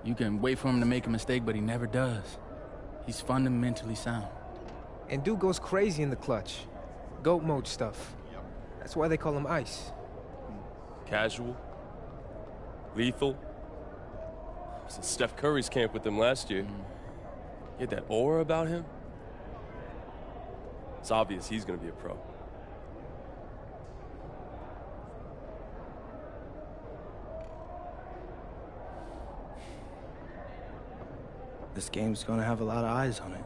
You can wait for him to make a mistake, but he never does. He's fundamentally sound. And dude goes crazy in the clutch. GOAT mode stuff. That's why they call him Ice. Casual. Lethal. I was in Steph Curry's camp with him last year. He had that aura about him. It's obvious he's gonna be a pro. This game's gonna have a lot of eyes on it.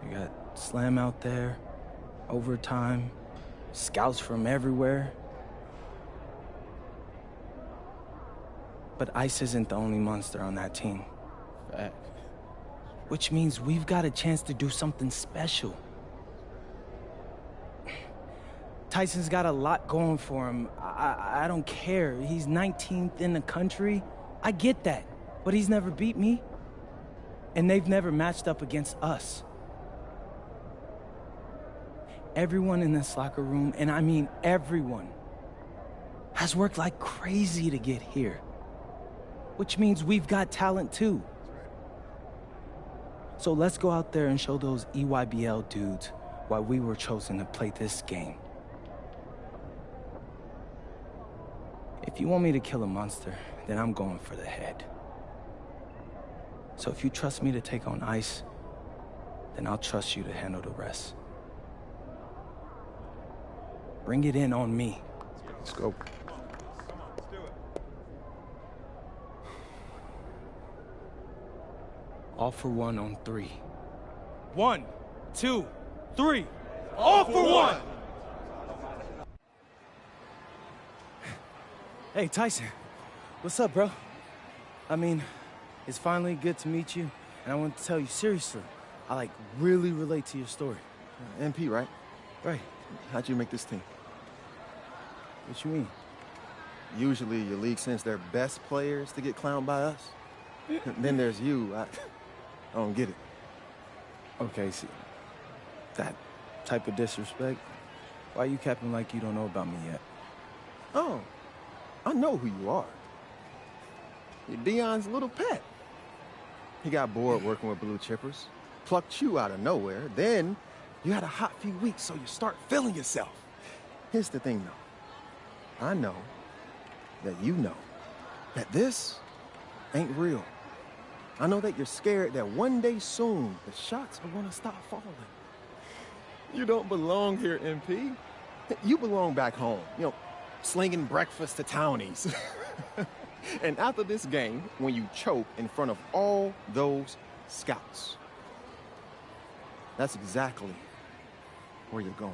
You got Slam out there, overtime, scouts from everywhere. But Ice isn't the only monster on that team. Fact. Which means we've got a chance to do something special. Tyson's got a lot going for him. I don't care. He's 19th in the country. I get that. But he's never beat me. And they've never matched up against us. Everyone in this locker room, and I mean everyone, has worked like crazy to get here. Which means we've got talent too. So let's go out there and show those EYBL dudes why we were chosen to play this game. If you want me to kill a monster, then I'm going for the head. So if you trust me to take on Ice, then I'll trust you to handle the rest. Bring it in on me. Let's go. All for one on 3. 1, 2, 3. All for one! Hey, Tyson. What's up, bro? I mean, it's finally good to meet you, and I want to tell you seriously, I really relate to your story. MP, right? Right. How'd you make this team? What you mean? Usually your league sends their best players to get clowned by us. Then there's you. I don't get it. Okay, see, that type of disrespect, why you capping like you don't know about me yet? Oh, I know who you are. You're Dion's little pet. He got bored working with blue chippers, plucked you out of nowhere, then you had a hot few weeks, so you start feeling yourself. Here's the thing, though. I know that you know that this ain't real. I know that you're scared that one day soon the shots are gonna stop falling. You don't belong here, MP. You belong back home, slinging breakfast to townies. And after this game, when you choke in front of all those scouts, that's exactly where you're going.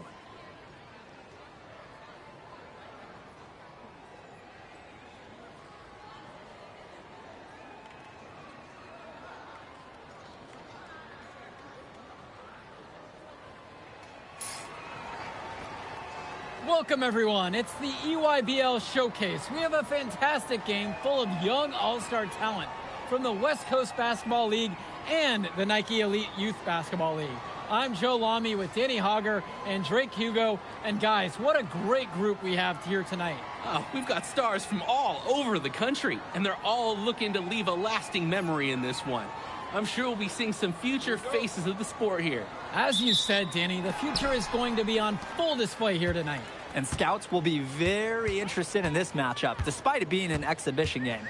Welcome, everyone. It's the EYBL Showcase. We have a fantastic game full of young all-star talent from the West Coast Basketball League and the Nike Elite Youth Basketball League. I'm Joe Lamy with Danny Hogger and Drake Hugo. And guys, what a great group we have here tonight. Oh, we've got stars from all over the country, and they're all looking to leave a lasting memory in this one. I'm sure we'll be seeing some future faces of the sport here. As you said, Danny, the future is going to be on full display here tonight. And scouts will be very interested in this matchup, despite it being an exhibition game.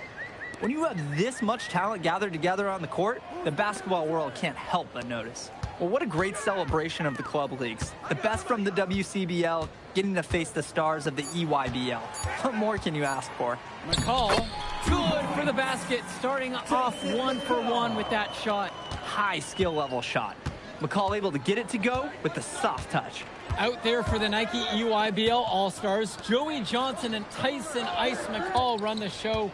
When you have this much talent gathered together on the court, the basketball world can't help but notice. Well, what a great celebration of the club leagues. The best from the WCBL getting to face the stars of the EYBL. What more can you ask for? McCall, good for the basket, starting off 1 for 1 with that shot. High skill level shot. McCall able to get it to go with the soft touch. Out there for the Nike EYBL All-Stars, Joey Johnson and Tyson Ice McCall run the show.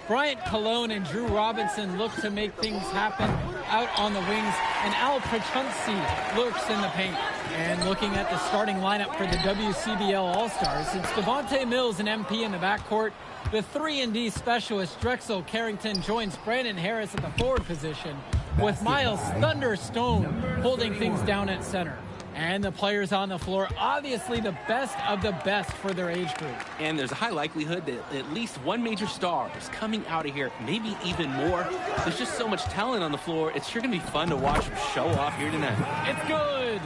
Bryant Cologne and Drew Robinson look to make things happen out on the wings, and Al Pachunsi lurks in the paint. And looking at the starting lineup for the WCBL All-Stars, it's Devontae Mills and MP in the backcourt. The 3-and-D specialist Drexel Carrington joins Brandon Harris at the forward position, with Miles Thunderstone holding things down at center. And the players on the floor, obviously the best of the best for their age group. And there's a high likelihood that at least one major star is coming out of here, maybe even more. There's just so much talent on the floor. It's sure going to be fun to watch them show off here tonight. It's good.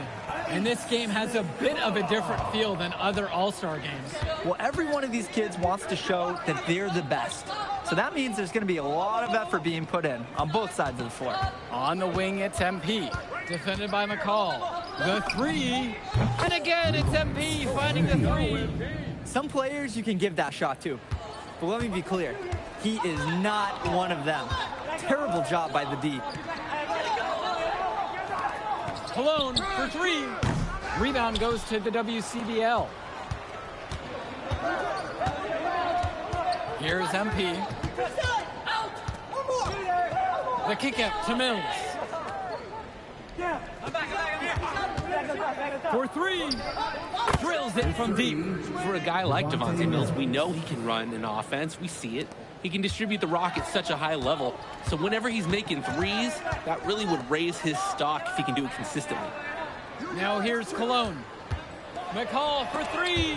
And this game has a bit of a different feel than other All-Star games. Well, every one of these kids wants to show that they're the best. So that means there's going to be a lot of effort being put in on both sides of the floor. On the wing, it's MP, defended by McCall. The 3, and again, it's MP finding the 3. Some players you can give that shot to, but let me be clear, he is not one of them. Terrible job by the D. Cologne for 3. Rebound goes to the WCBL. Here's MP. The kick out to Mills. For 3. Drills it from deep. For a guy like Devontae Mills, we know he can run an offense. We see it. He can distribute the rock at such a high level. So whenever he's making threes, that really would raise his stock if he can do it consistently. Now here's Cologne. McCall for 3.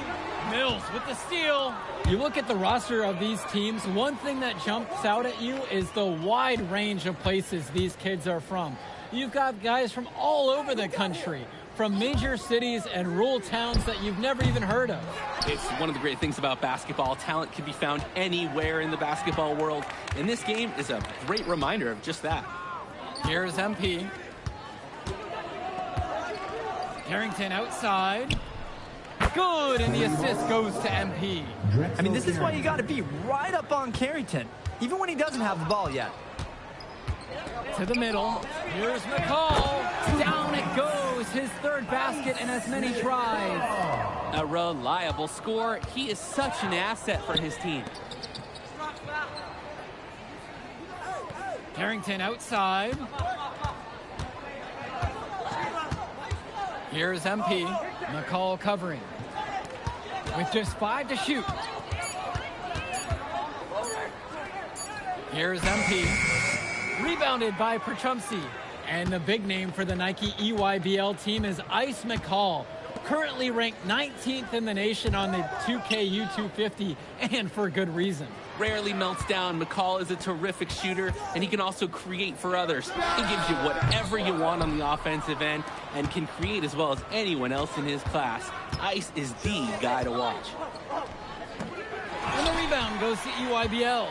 Mills with the steal. You look at the roster of these teams, one thing that jumps out at you is the wide range of places these kids are from. You've got guys from all over the country, from major cities and rural towns that you've never even heard of. It's one of the great things about basketball. Talent can be found anywhere in the basketball world, and this game is a great reminder of just that. Here's MP. Carrington outside. Good, and the assist goes to MP. I mean, this is why you got to be right up on Carrington, even when he doesn't have the ball yet. To the middle. Here's McCall. Down it goes. His 3rd basket in as many tries. A reliable scorer. He is such an asset for his team. Carrington outside. Here's MP. McCall covering. With just 5 to shoot. Here's MP. Rebounded by Perchumsey. And the big name for the Nike EYBL team is Ice McCall, currently ranked 19th in the nation on the 2KU250, and for good reason. Rarely melts down. McCall is a terrific shooter, and he can also create for others. He gives you whatever you want on the offensive end and can create as well as anyone else in his class. Ice is the guy to watch. And the rebound goes to EYBL.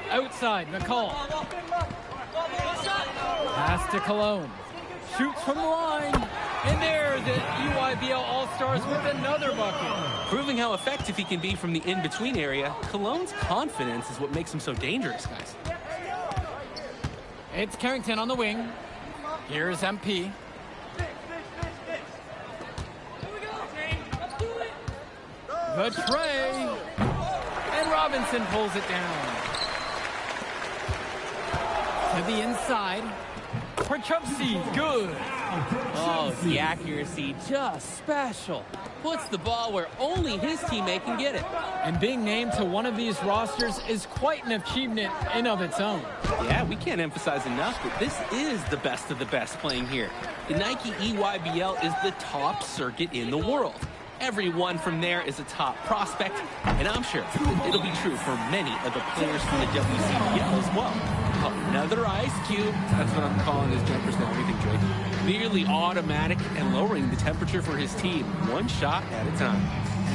Outside, McCall. Pass to Cologne. Shoots from the line. And there, the EYBL All-Stars with another bucket. Proving how effective he can be from the in-between area, Cologne's confidence is what makes him so dangerous, guys. It's Carrington on the wing. Here's MP. The tray. And Robinson pulls it down. To the inside. Perchumsey, good. Oh, the accuracy, just special. Puts the ball where only his teammate can get it. And being named to one of these rosters is quite an achievement in of its own. Yeah, we can't emphasize enough that this is the best of the best playing here. The Nike EYBL is the top circuit in the world. Everyone from there is a top prospect, and I'm sure it'll be true for many of the players from the WCBL as well. Another ice cube, that's what I'm calling his jumpers now, everything, Drake. Nearly automatic and lowering the temperature for his team, one shot at a time.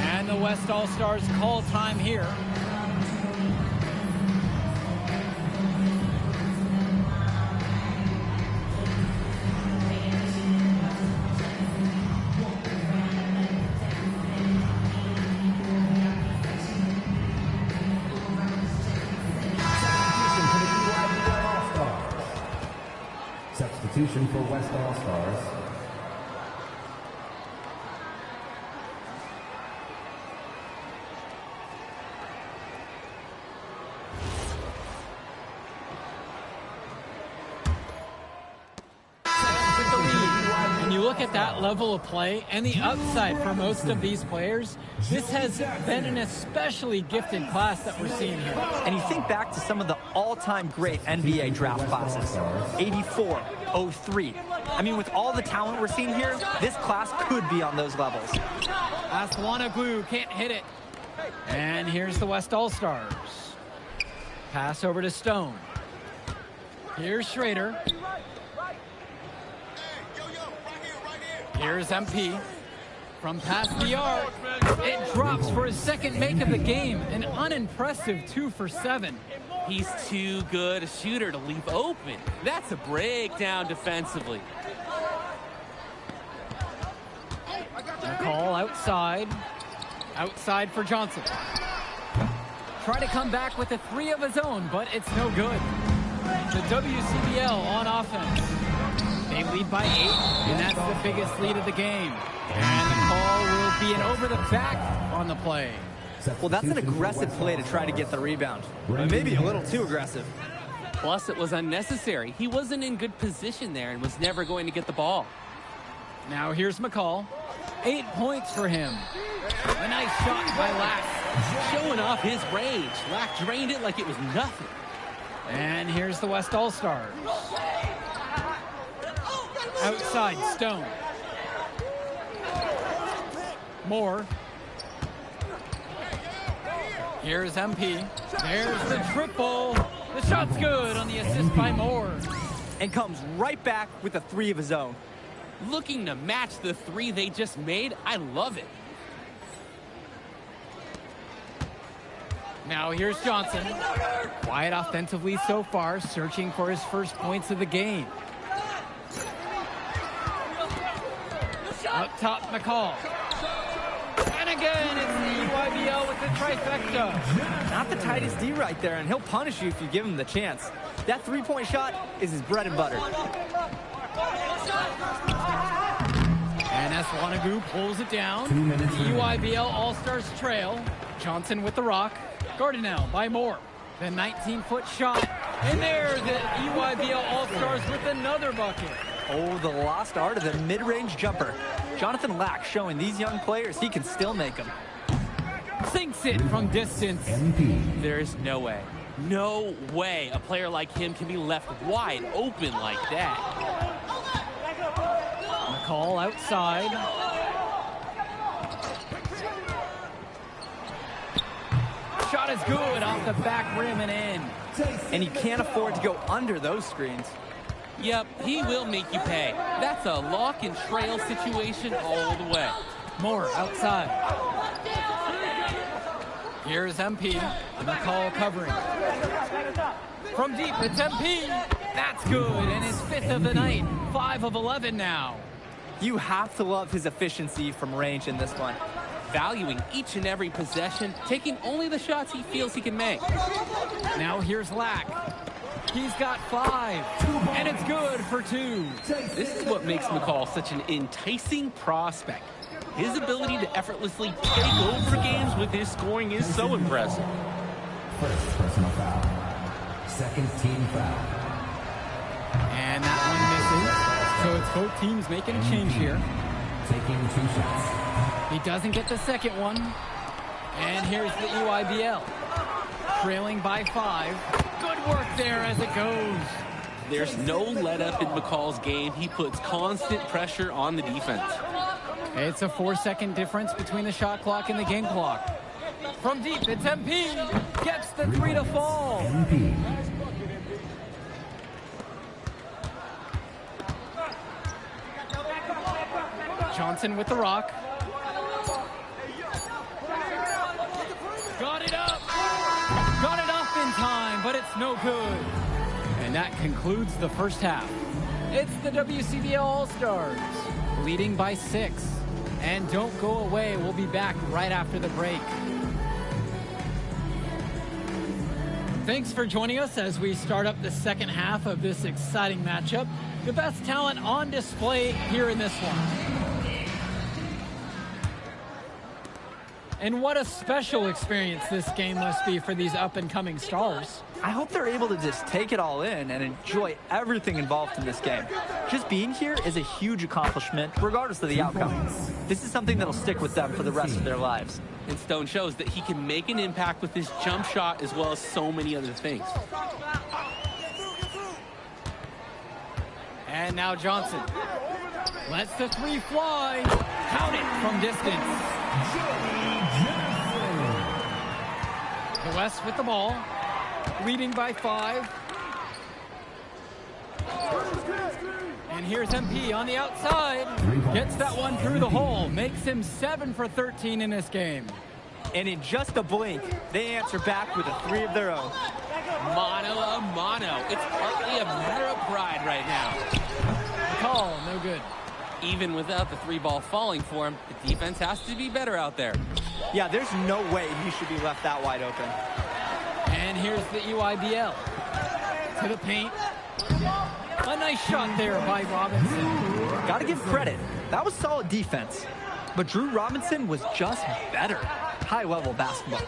And the West All-Stars call time here. Substitution for West All-Stars. And you look at that level of play and the upside for most of these players, this has been an especially gifted class that we're seeing here. And you think back to some of the all-time great NBA draft classes, 84, 03. I mean, with all the talent we're seeing here, this class could be on those levels. Aswanaglu can't hit it. And here's the West All-Stars. Pass over to Stone. Here's Schrader. Here's MP. From past the arc, it drops for his second make of the game. An unimpressive 2 for 7. He's too good a shooter to leave open. That's a breakdown defensively. McCall outside. Outside for Johnson. Try to come back with a 3 of his own, but it's no good. The WCBL on offense. They lead by 8, and that's the biggest lead of the game. And the call will be an over the back on the play. Well, that's an aggressive play to try to get the rebound. But maybe a little too aggressive. Plus, it was unnecessary. He wasn't in good position there and was never going to get the ball. Now here's McCall. 8 points for him. A nice shot by Lack. Showing off his range. Lack drained it like it was nothing. And here's the West All-Stars. Outside, Stone. Moore. Here's MP. There's the triple. The shot's good on the assist by Moore. And comes right back with a 3 of his own. Looking to match the 3 they just made. I love it. Now here's Johnson. Quiet offensively so far, searching for his first points of the game. Up top, McCall. And again, it's the EYBL with the trifecta. Not the tightest D right there, and he'll punish you if you give him the chance. That 3-point shot is his bread and butter. And Aswanaglu pulls it down. EYBL All-Stars trail. Johnson with the rock. Guarded now by Moore. The 19-foot shot. And there, the EYBL All-Stars with another bucket. Oh, the lost art of the mid-range jumper. Jonathan Lack showing these young players he can still make them. Sinks it from distance. There is no way. No way a player like him can be left wide open like that. McCall outside. Shot is good off the back rim and in. And you can't afford to go under those screens. Yep, he will make you pay. That's a lock and trail situation all the way. Moore outside. Here's MP. McCall covering. From deep, it's MP. That's good, and his 5th of the night. 5 of 11 now. You have to love his efficiency from range in this one. Valuing each and every possession, taking only the shots he feels he can make. Now here's Lack. He's got 5, and it's good for 2. This is what makes McCall such an enticing prospect. His ability to effortlessly take over games with his scoring is so impressive. First personal foul. Second team foul. And that one misses. So it's both teams making a change here. Taking 2 shots. He doesn't get the second one. And here's the EYBL. Trailing by 5. Good work there as it goes. There's no let up in McCall's game. He puts constant pressure on the defense. It's a 4-second difference between the shot clock and the game clock. From deep, it's MP. Gets the 3 to fall. MP. Johnson with the rock. Got it up. Got it up in time, but it's no good. And that concludes the first half. It's the WCBL All-Stars, leading by 6. And don't go away. We'll be back right after the break. Thanks for joining us as we start up the second half of this exciting matchup. The best talent on display here in this one. And what a special experience this game must be for these up-and-coming stars. I hope they're able to just take it all in and enjoy everything involved in this game. Just being here is a huge accomplishment, regardless of the outcome. This is something that'll stick with them for the rest of their lives. And Stone shows that he can make an impact with his jump shot as well as so many other things. And now Johnson lets the three fly. Count it from distance. The West with the ball, leading by 5. And here's MP on the outside. Gets that one through the hole. Makes him 7 for 13 in this game. And in just a blink, they answer back with a 3 of their own. Mano a mano. It's partly a matter of pride right now. Call, no good. Even without the 3-ball falling for him, the defense has to be better out there. Yeah, there's no way he should be left that wide open. And here's the UIBL. To the paint. A nice shot there by Robinson. Gotta give credit. That was solid defense. But Drew Robinson was just better. High-level basketball.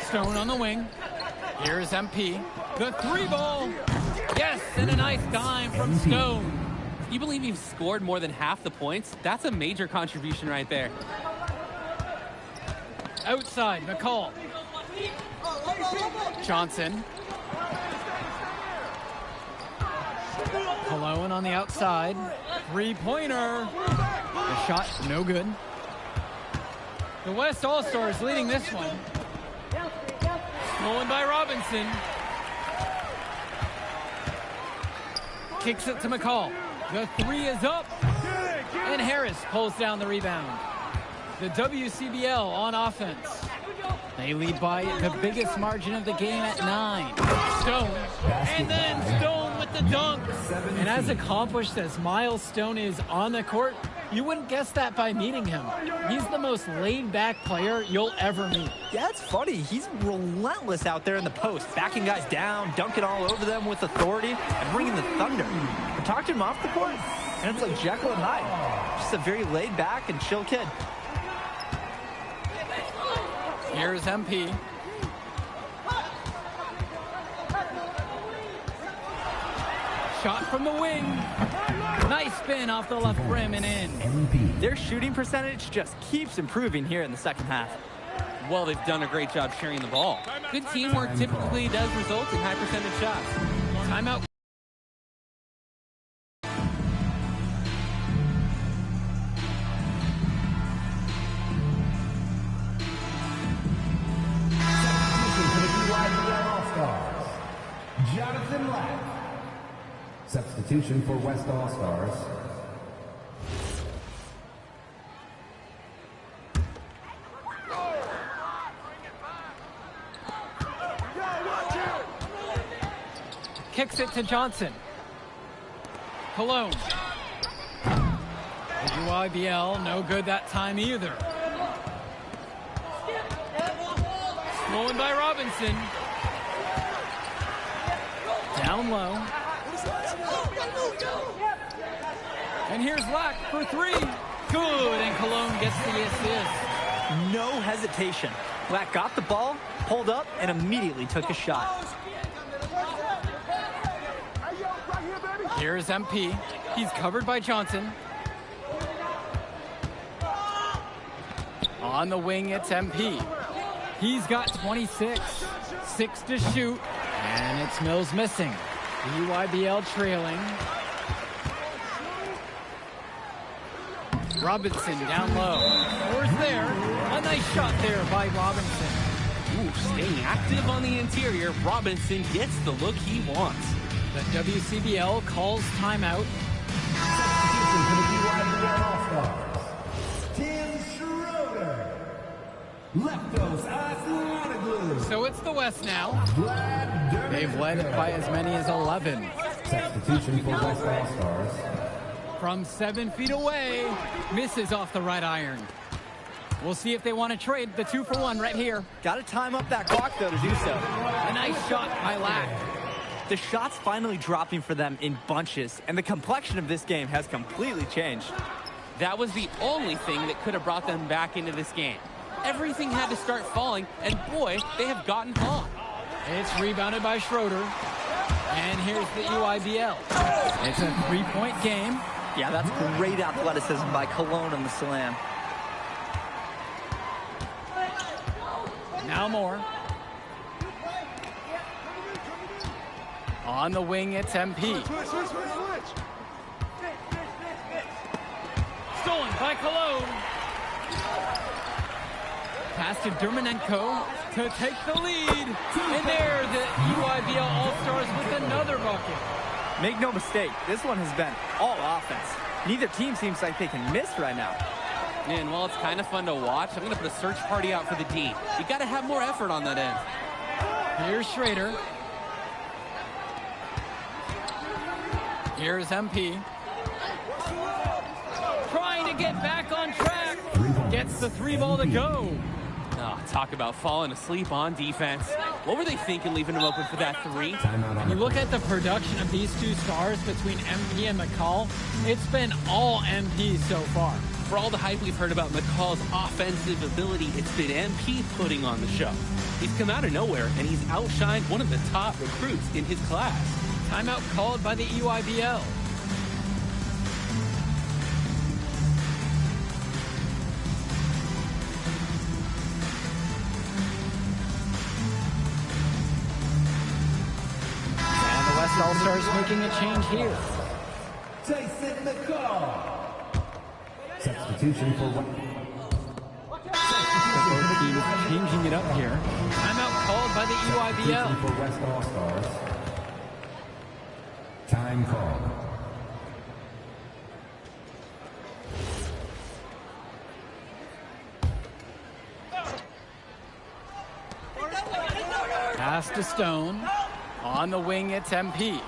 Stone on the wing. Here's MP. The 3-ball. Yes, and a nice dime from Stone. You believe he scored more than half the points? That's a major contribution right there. Outside, McCall. Johnson. Cologne on the outside. 3-pointer. The shot, no good. The West All-Stars leading this one. Stolen by Robinson. Kicks it to McCall. The 3 is up. And Harris pulls down the rebound. The WCBL on offense. They lead by the biggest margin of the game at 9. Stone. And then Stone with the dunk. And as accomplished as Miles Stone is on the court, you wouldn't guess that by meeting him. He's the most laid-back player you'll ever meet. Yeah, it's funny. He's relentless out there in the post, backing guys down, dunking all over them with authority, and bringing the thunder. I talked to him off the court, and it's like Jekyll and Hyde. Just a very laid-back and chill kid. Here's MP. Shot from the wing. Nice spin off the left rim and in. Their shooting percentage just keeps improving here in the second half. Well, they've done a great job sharing the ball. Good teamwork typically does result in high percentage shots. Timeout. Jonathan Lack. Substitution for West All-Stars. Kicks it to Johnson. Cologne. The UIBL, no good that time either. Stolen by Robinson. Down low. And here's Lack for 3. Good, and Cologne gets the assist. No hesitation. Lack got the ball, pulled up, and immediately took a shot. Here's MP. He's covered by Johnson. On the wing, it's MP. He's got 26. 6 to shoot. And it's Mills missing. UIBL trailing. Robinson down low. Scores there. A nice shot there by Robinson. Ooh, staying active on the interior, Robinson gets the look he wants. The WCBL calls timeout. Substitution for the UIBL All-Stars. Tim Schroeder. Leptos Aslanoglu. So it's the West now. They've led by as many as 11. Substitution for West All-Stars. From 7 feet away, misses off the right iron. We'll see if they want to trade the 2-for-1 right here. Got to time up that clock, though, to do so. A nice shot by Lack. The shot's finally dropping for them in bunches, and the complexion of this game has completely changed. That was the only thing that could have brought them back into this game. Everything had to start falling, and boy, they have gotten hot. It's rebounded by Schroeder. And here's the EYBL. It's a 3-point game. Yeah, that's great athleticism by Cologne on the slam. Now Moore. On the wing, it's MP. Stolen by Cologne. Pass to Dermanenko to take the lead. And there, the EYBL All-Stars with another bucket. Make no mistake, this one has been all offense. Neither team seems like they can miss right now. And while it's kind of fun to watch, I'm going to put a search party out for the D. You got to have more effort on that end. Here's Schrader. Here's MP. Trying to get back on track. Gets the 3 ball to go. Oh, talk about falling asleep on defense. What were they thinking leaving him open for that 3? And you look at the production of these two stars between MP and McCall, it's been all MP so far. For all the hype we've heard about McCall's offensive ability, it's been MP putting on the show. He's come out of nowhere, and he's outshined one of the top recruits in his class. Timeout called by the EYBL. And the West All-Stars making a change here. Tyson McCall. Substitution for Both teams changing it up here. Timeout called by the EYBL. for West All-Stars. Time call. Pass to Stone. On the wing, it's MP.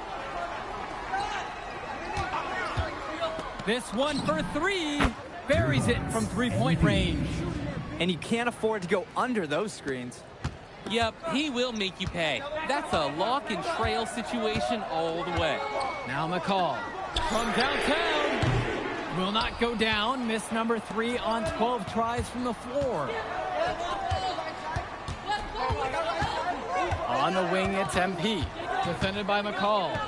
This one for 3. Buries it from 3-point range. And you can't afford to go under those screens. Yep, he will make you pay. That's a lock and trail situation all the way. Now McCall from downtown. Will not go down. Miss number 3 on 12 tries from the floor. On the wing, it's MP. Defended by McCall.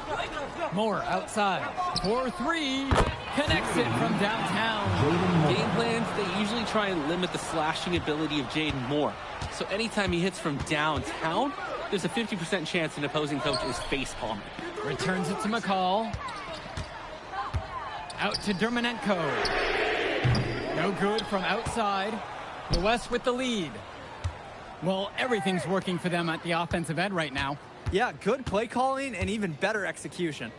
Moore outside. 4-3. Connects it from downtown. Game plans, they usually try and limit the slashing ability of Jaden Moore. So anytime he hits from downtown, there's a 50% chance an opposing coach is face-palming. Returns it to McCall. Out to Dermanenko. No good from outside. The West with the lead. Well, everything's working for them at the offensive end right now. Yeah, good play calling and even better execution.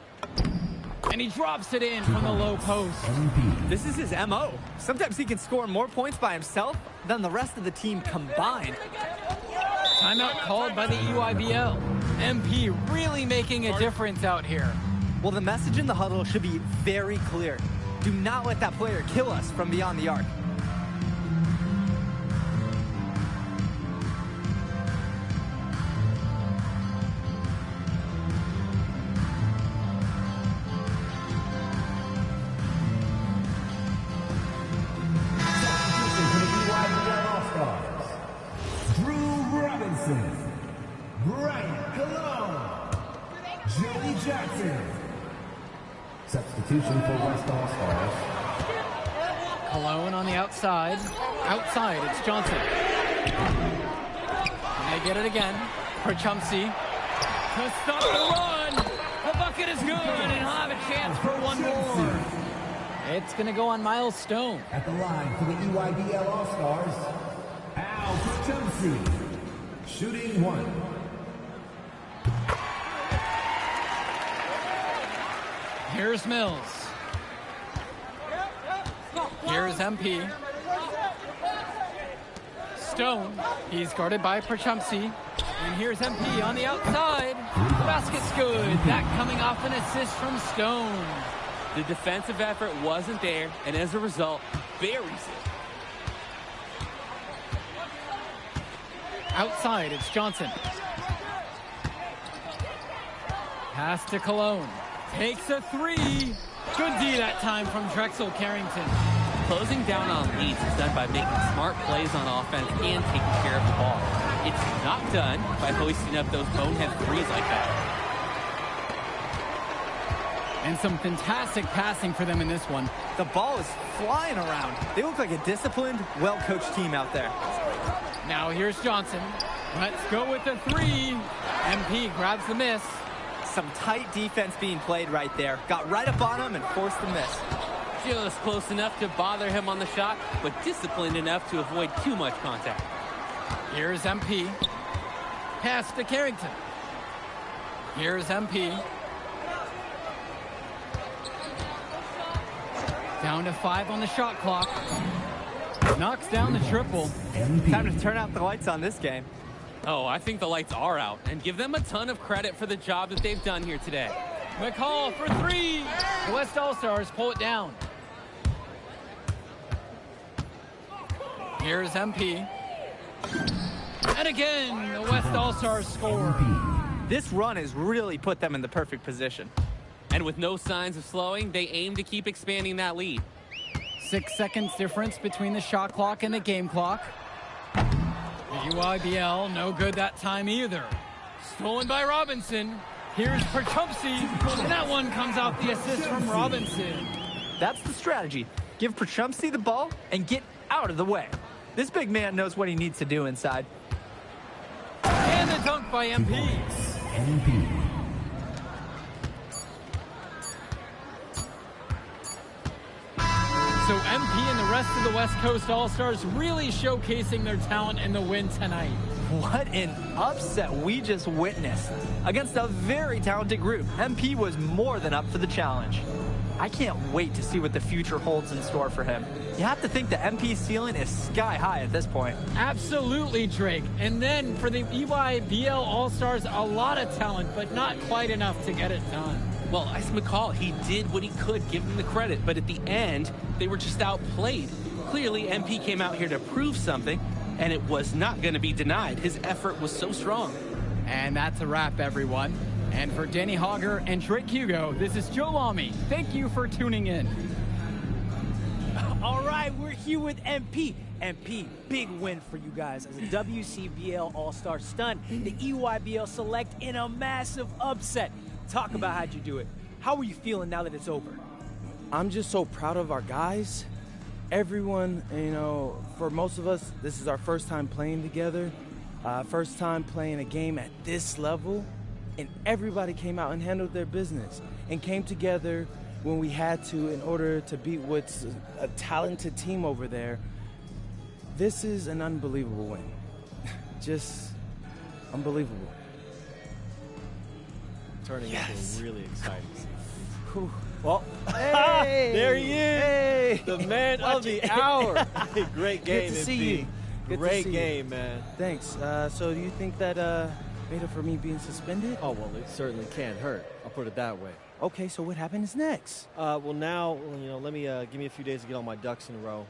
And he drops it in from the low post. This is his MO. Sometimes he can score more points by himself than the rest of the team combined. Timeout called by the EYBL. MP really making a difference out here. Well, the message in the huddle should be very clear. Do not let that player kill us from beyond the arc. Substitution for West All-Stars. Cologne on the outside. Outside, it's Johnson. And they get it again for Chumsey. To stop the run. The bucket is good, and he'll have a chance for one more. It's going to go on Miles Stone. At the line for the EYBL All-Stars, Al Chumsey. Shooting 1. Here's Mills. Here's MP. Stone. He's guarded by Perchumsey. And here's MP on the outside. The basket's good. That coming off an assist from Stone. The defensive effort wasn't there, and as a result, buries it. Outside, it's Johnson. Pass to Cologne. Takes a three. Good D that time from Drexel Carrington. Closing down on leads is done by making smart plays on offense and taking care of the ball. It's not done by hoisting up those bonehead threes like that. And some fantastic passing for them in this one. The ball is flying around. They look like a disciplined, well-coached team out there. Now here's Johnson. Let's go with the three. MP grabs the miss. Some tight defense being played right there. Got right up on him and forced the miss. Just close enough to bother him on the shot, but disciplined enough to avoid too much contact. Here's MP. Pass to Carrington. Here's MP. Down to 5 on the shot clock. Knocks down the triple. Time to turn out the lights on this game. Oh, I think the lights are out, and give them a ton of credit for the job that they've done here today. McCall for three. The West All-Stars pull it down. Here's MP. And again, the West All-Stars score. This run has really put them in the perfect position. And with no signs of slowing, they aim to keep expanding that lead. 6 seconds difference between the shot clock and the game clock. The UIBL, no good that time either. Stolen by Robinson. Here's Perchumsey, and that one comes out the assist from Robinson. That's the strategy. Give Perchumsey the ball and get out of the way. This big man knows what he needs to do inside. And a dunk by MP. So MP and the rest of the West Coast All-Stars really showcasing their talent in the win tonight. What an upset we just witnessed. Against a very talented group, MP was more than up for the challenge. I can't wait to see what the future holds in store for him. You have to think the MP's ceiling is sky high at this point. Absolutely, Drake. And then for the EYBL All-Stars, a lot of talent, but not quite enough to get it done. Well, Ice McCall, he did what he could, give him the credit, but at the end, they were just outplayed. Clearly, MP came out here to prove something, and it was not going to be denied. His effort was so strong. And that's a wrap, everyone. And for Danny Hogger and Drake Hugo, this is Joe Lamy. Thank you for tuning in. All right, we're here with MP. MP, big win for you guys as a WCBL All-Star stunned the EYBL Select in a massive upset. Talk about how'd you do it. How are you feeling now that it's over? I'm just so proud of our guys. Everyone, you know, for most of us, this is our first time playing together, first time playing a game at this level, and everybody came out and handled their business and came together when we had to in order to beat what's a talented team over there. This is an unbelievable win. Just unbelievable. Turning into a really exciting season. Well, hey, there he is, hey, the man of the hour. Great game, Good to see you. Great game, man. Thanks. So do you think that made up for me being suspended? Oh, well, it certainly can't hurt. I'll put it that way. Okay, so what happens next? Well, now, you know, let me give me a few days to get all my ducks in a row.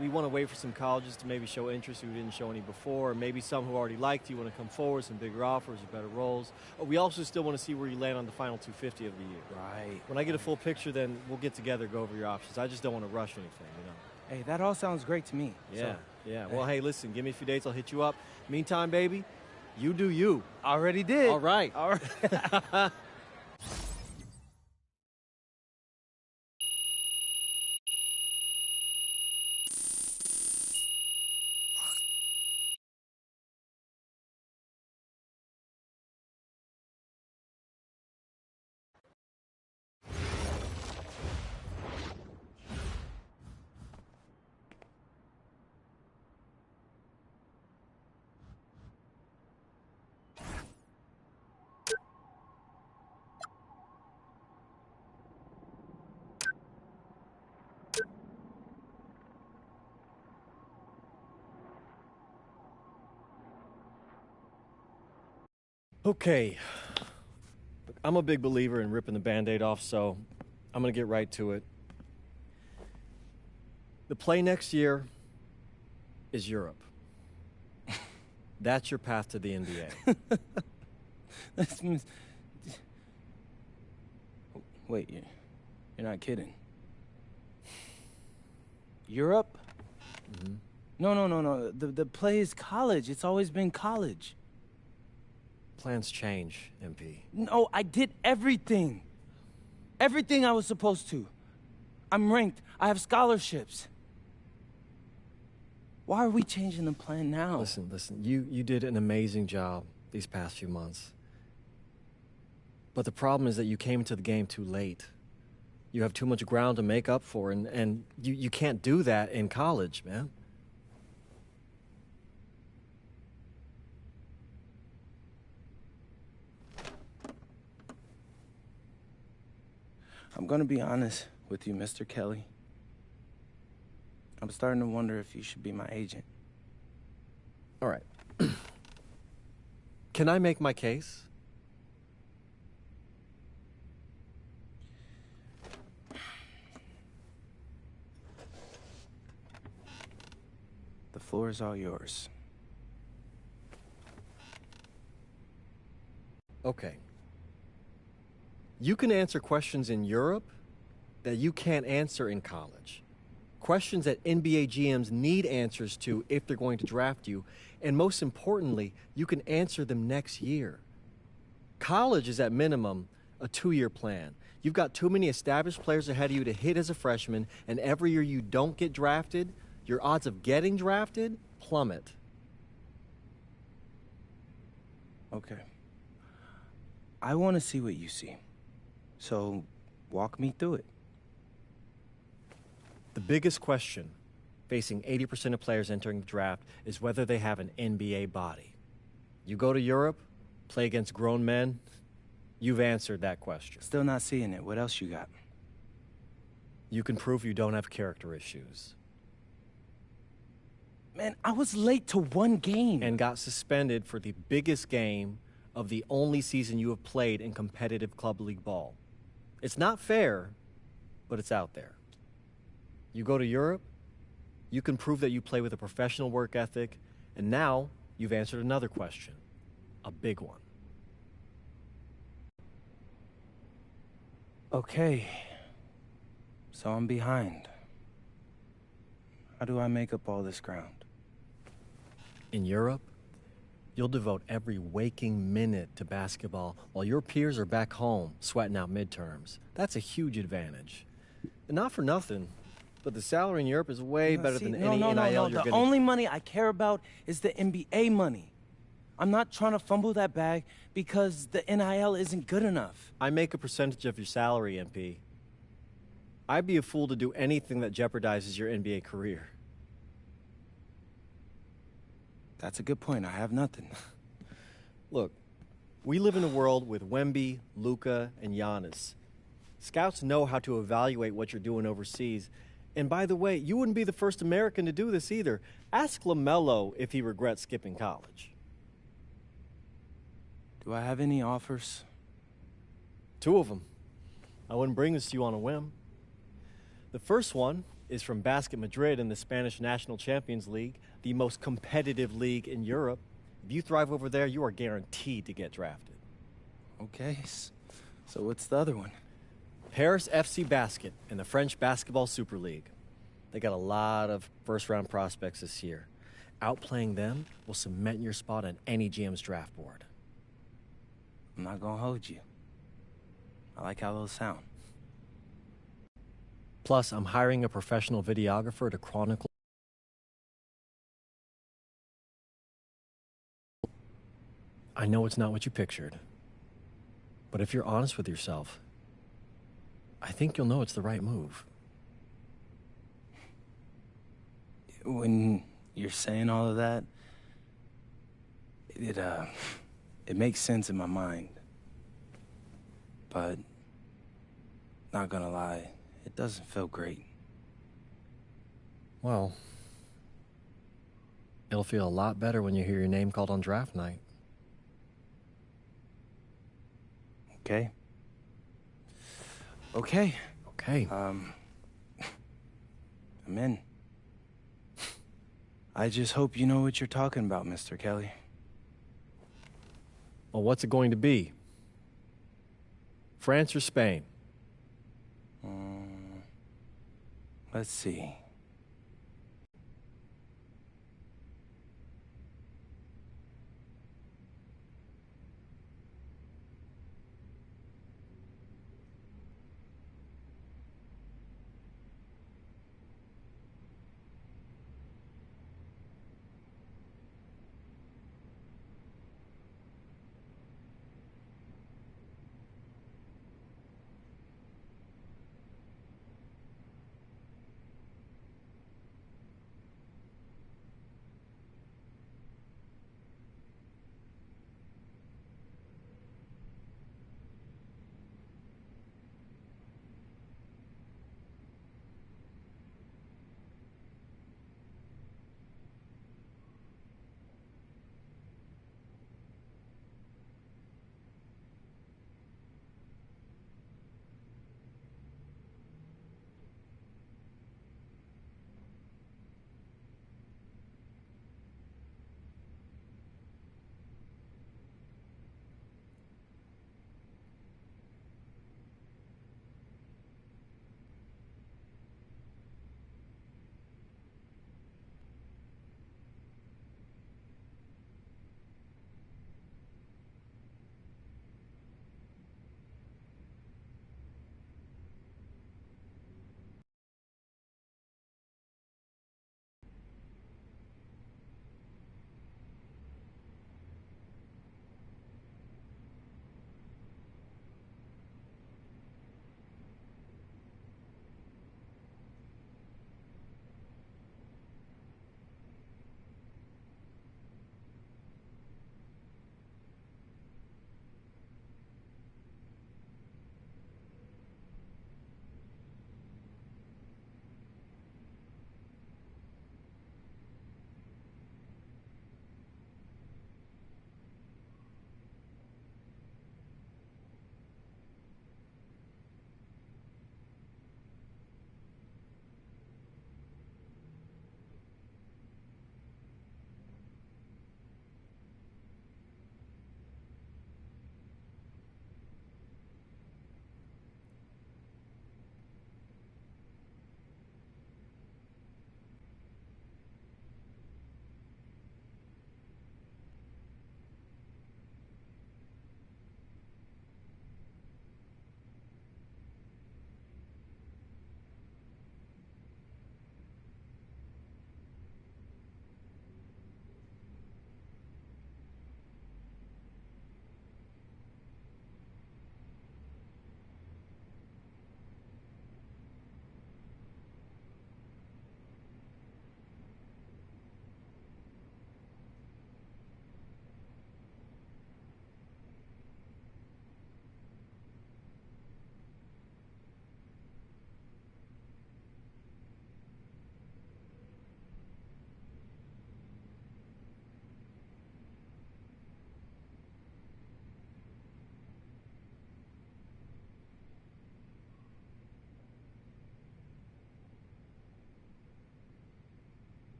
We want to wait for some colleges to maybe show interest who didn't show any before, or maybe some who already liked you want to come forward, some bigger offers or better roles. We also still want to see where you land on the final 250 of the year. Right. When I get a full picture, then we'll get together, go over your options. I just don't want to rush anything, you know. Hey, that all sounds great to me. Yeah, so, yeah. Well, hey, listen, give me a few days, I'll hit you up. Meantime, baby, you do you. Already did. All right. All right. Okay. Look, I'm a big believer in ripping the Band-Aid off, so I'm going to get right to it. The play next year is Europe. That's your path to the NBA. Wait, you're not kidding. Europe? Mm-hmm. No. The play is college. It's always been college. Plans change, MP. No, I did everything. Everything I was supposed to. I'm ranked. I have scholarships. Why are we changing the plan now? Listen. You did an amazing job these past few months. But the problem is that you came into the game too late. You have too much ground to make up for, and you can't do that in college, man. I'm gonna be honest with you, Mr. Kelly. I'm starting to wonder if you should be my agent. All right. Can I make my case? The floor is all yours. Okay. You can answer questions in Europe that you can't answer in college. Questions that NBA GMs need answers to if they're going to draft you. And most importantly, you can answer them next year. College is at minimum a 2-year plan. You've got too many established players ahead of you to hit as a freshman, and every year you don't get drafted, your odds of getting drafted plummet. Okay. I want to see what you see. So, walk me through it. The biggest question facing 80% of players entering the draft is whether they have an NBA body. You go to Europe, play against grown men, you've answered that question. Still not seeing it. What else you got? You can prove you don't have character issues. Man, I was late to one game. And got suspended for the biggest game of the only season you have played in competitive club league ball. It's not fair, but it's out there. You go to Europe, you can prove that you play with a professional work ethic, and now you've answered another question, a big one. Okay, so I'm behind. How do I make up all this ground? In Europe, you'll devote every waking minute to basketball while your peers are back home sweating out midterms. That's a huge advantage. And not for nothing, but the salary in Europe is way better than any NIL you're The getting. only money I care about is the NBA money. I'm not trying to fumble that bag because the NIL isn't good enough. I make a percentage of your salary, MP. I'd be a fool to do anything that jeopardizes your NBA career. That's a good point. I have nothing. Look, we live in a world with Wemby, Luka, and Giannis. Scouts know how to evaluate what you're doing overseas. And by the way, you wouldn't be the first American to do this either. Ask LaMelo if he regrets skipping college. Do I have any offers? 2 of them. I wouldn't bring this to you on a whim. The first one is from Basket Madrid in the Spanish National Champions League, the most competitive league in Europe. If you thrive over there, you are guaranteed to get drafted. Okay, so what's the other one? Paris FC Basket in the French Basketball Super League. They got a lot of first-round prospects this year. Outplaying them will cement your spot on any GM's draft board. I'm not gonna hold you. I like how those sound. Plus, I'm hiring a professional videographer to chronicle. I know it's not what you pictured, but if you're honest with yourself, I think you'll know it's the right move. When you're saying all of that, it makes sense in my mind. But, not gonna lie, it doesn't feel great. Well, it'll feel a lot better when you hear your name called on draft night. Okay. Okay. Okay. I'm in. I just hope you know what you're talking about, Mr. Kelly. Well, what's it going to be? France or Spain? Let's see.